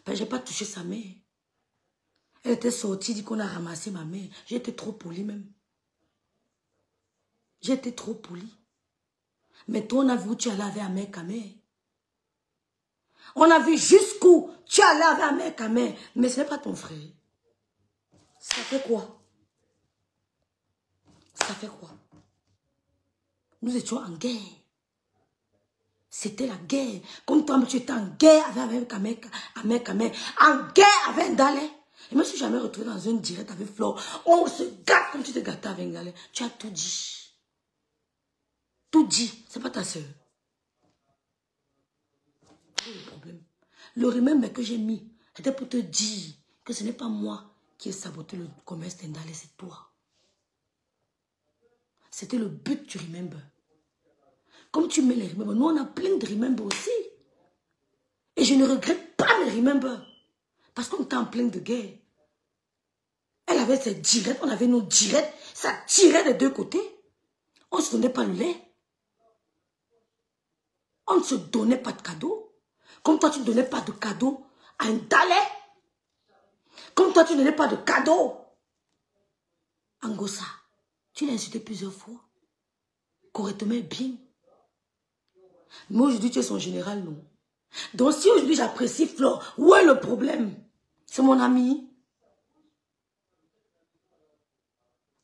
Je n'ai pas touché sa mère. Elle était sortie, dit qu'on a ramassé ma mère. J'ai été trop poli même. J'ai été trop poli. Mais toi, on a vu où tu allais avec Amère Kamère. On a vu jusqu'où tu allais avec Amère Kamère. Mais ce n'est pas ton frère. Ça fait quoi? Ça fait quoi? Nous étions en guerre. C'était la guerre. Comme toi, tu étais en guerre avec Amère Kamère. En guerre avec Ndalé. Et je ne me suis jamais retrouvée dans un direct avec Flo. On se gâte comme tu te gâtais avec Ndalé. Tu as tout dit. Tout dit. C'est pas ta soeur. C'est le problème. Le remember que j'ai mis, c'était pour te dire que ce n'est pas moi qui ai saboté le commerce d'Ndalé, c'est toi. C'était le but du remember. Comme tu mets les remember, nous on a plein de remember aussi. Et je ne regrette pas les remember. Parce qu'on était en pleine de guerre. Elle avait ses directs, on avait nos directs. Ça tirait des deux côtés. On ne se donnait pas le lait. On ne se donnait pas de cadeaux. Comme toi, tu ne donnais pas de cadeaux à un Ndalé. Comme toi, tu ne donnais pas de cadeaux à Ngossa. Tu l'as insulté plusieurs fois. Correctement bien. Mais aujourd'hui, tu es son général, non? Donc, si aujourd'hui j'apprécie Flore, où est le problème? C'est mon ami.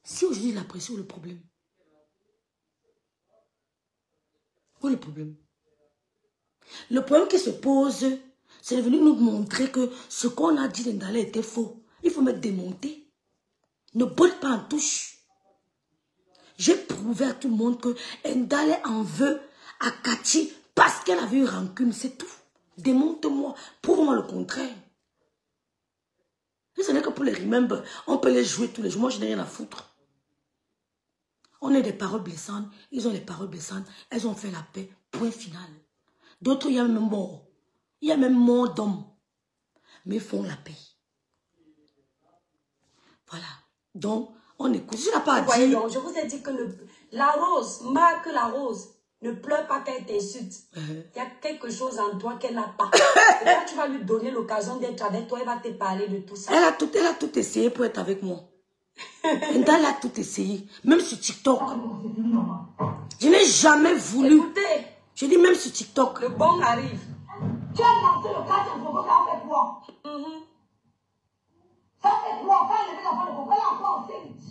Si aujourd'hui il apprécie, où est le problème? Où est le problème? Le problème qui se pose, c'est de venir nous montrer que ce qu'on a dit d'Indale était faux. Il faut me démonter. Ne botte pas en touche. J'ai prouvé à tout le monde que Ndale en veut à Kati parce qu'elle avait eu rancune, c'est tout. Démonte-moi, prouve-moi le contraire. Et ce n'est que pour les remember, on peut les jouer tous les jours. Moi, je n'ai rien à foutre. On a des paroles blessantes, ils ont des paroles blessantes, elles ont fait la paix, point final. D'autres, il y a même mort. Il y a même mort d'hommes. Mais ils font la paix. Voilà. Donc, on écoute. Je n'ai pas dit. Donc, je vous ai dit que la rose, marque la rose. Ne pleure pas qu'elle t'insulte. Il y a quelque chose en toi qu'elle n'a pas. Et quand tu vas lui donner l'occasion d'être avec toi, elle va te parler de tout ça. Elle a tout essayé pour être avec moi. Elle a tout essayé. Même sur TikTok. Je n'ai jamais voulu. Écoutez. Je dis même sur TikTok. Le bon arrive. Tu as lancé le cadre de votre ça fait quoi? Ça fait quoi? Quand elle est dans le coco, elle a encore enceinte.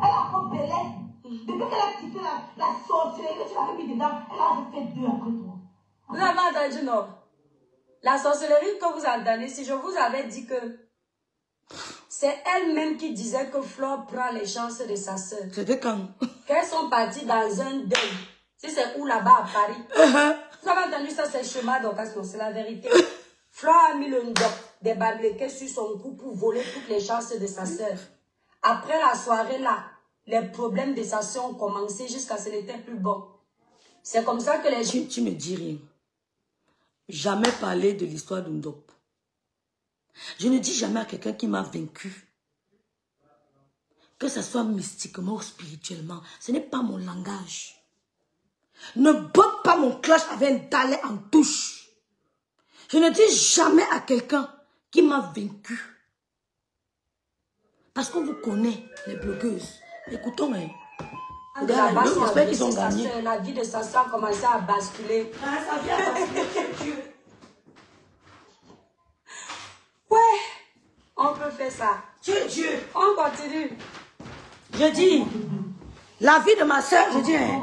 Elle a encore belé. Depuis qu'elle a quitté la sorcellerie que tu l'avais mis dedans, elle a fait 2 après toi. Vous avez entendu, non? La sorcellerie que vous avez donnée, si je vous avais dit que c'est elle-même qui disait que Flore prend les chances de sa soeur. C'était quand? Qu'elles sont parties dans un deuil. Si c'est où là-bas à Paris. Vous avez entendu ça, c'est le chemin d'occasion, c'est la vérité. Flore a mis le ndop des balbéquets sur son cou pour voler toutes les chances de sa soeur. Après la soirée là, les problèmes de sa soeur ont commencé jusqu'à ce n'était plus bon. C'est comme ça que les gens... Tu me dis rien. Jamais parler de l'histoire d'un ndop. Je ne dis jamais à quelqu'un qui m'a vaincu. Que ce soit mystiquement ou spirituellement. Ce n'est pas mon langage. Ne botte pas mon clash avec un Ndale en touche. Je ne dis jamais à quelqu'un qui m'a vaincu. Parce qu'on vous connaît, les blogueuses. Écoutons, hein. J'espère qu'ils ont gagné. La vie de sa soeur a commencé à basculer. Ça vient basculer. Ouais, on peut faire ça. Dieu. On continue. Je dis, la vie de ma soeur, je dis, hein,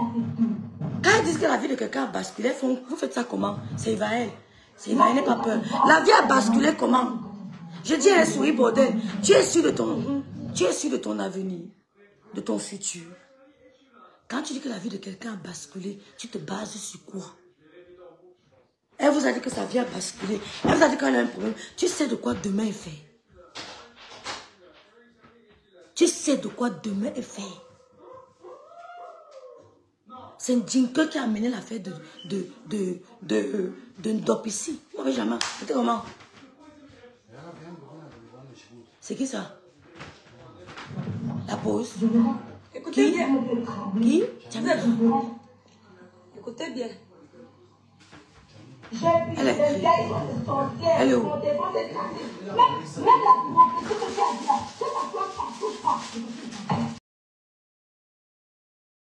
quand ils disent que la vie de quelqu'un a basculé, vous faites ça comment? C'est Ivaël. C'est Ivaël, n'aie pas peur. La vie a basculé comment? Je dis, un souris bordel, tu es sûr de ton avenir, de ton futur. Quand tu dis que la vie de quelqu'un a basculé, tu te bases sur quoi? Elle vous a dit que sa vie a basculé. Elle vous a dit qu'elle a un problème. Tu sais de quoi demain est fait. Tu sais de quoi demain est fait. C'est un Jinke qui a amené l'affaire de Ndop ici. Moi, jamais. C'était comment? C'est qui ça? La pause. Écoutez bien. Qui? Écoutez bien. Elle est où? Même la prophétie que tu as dit là,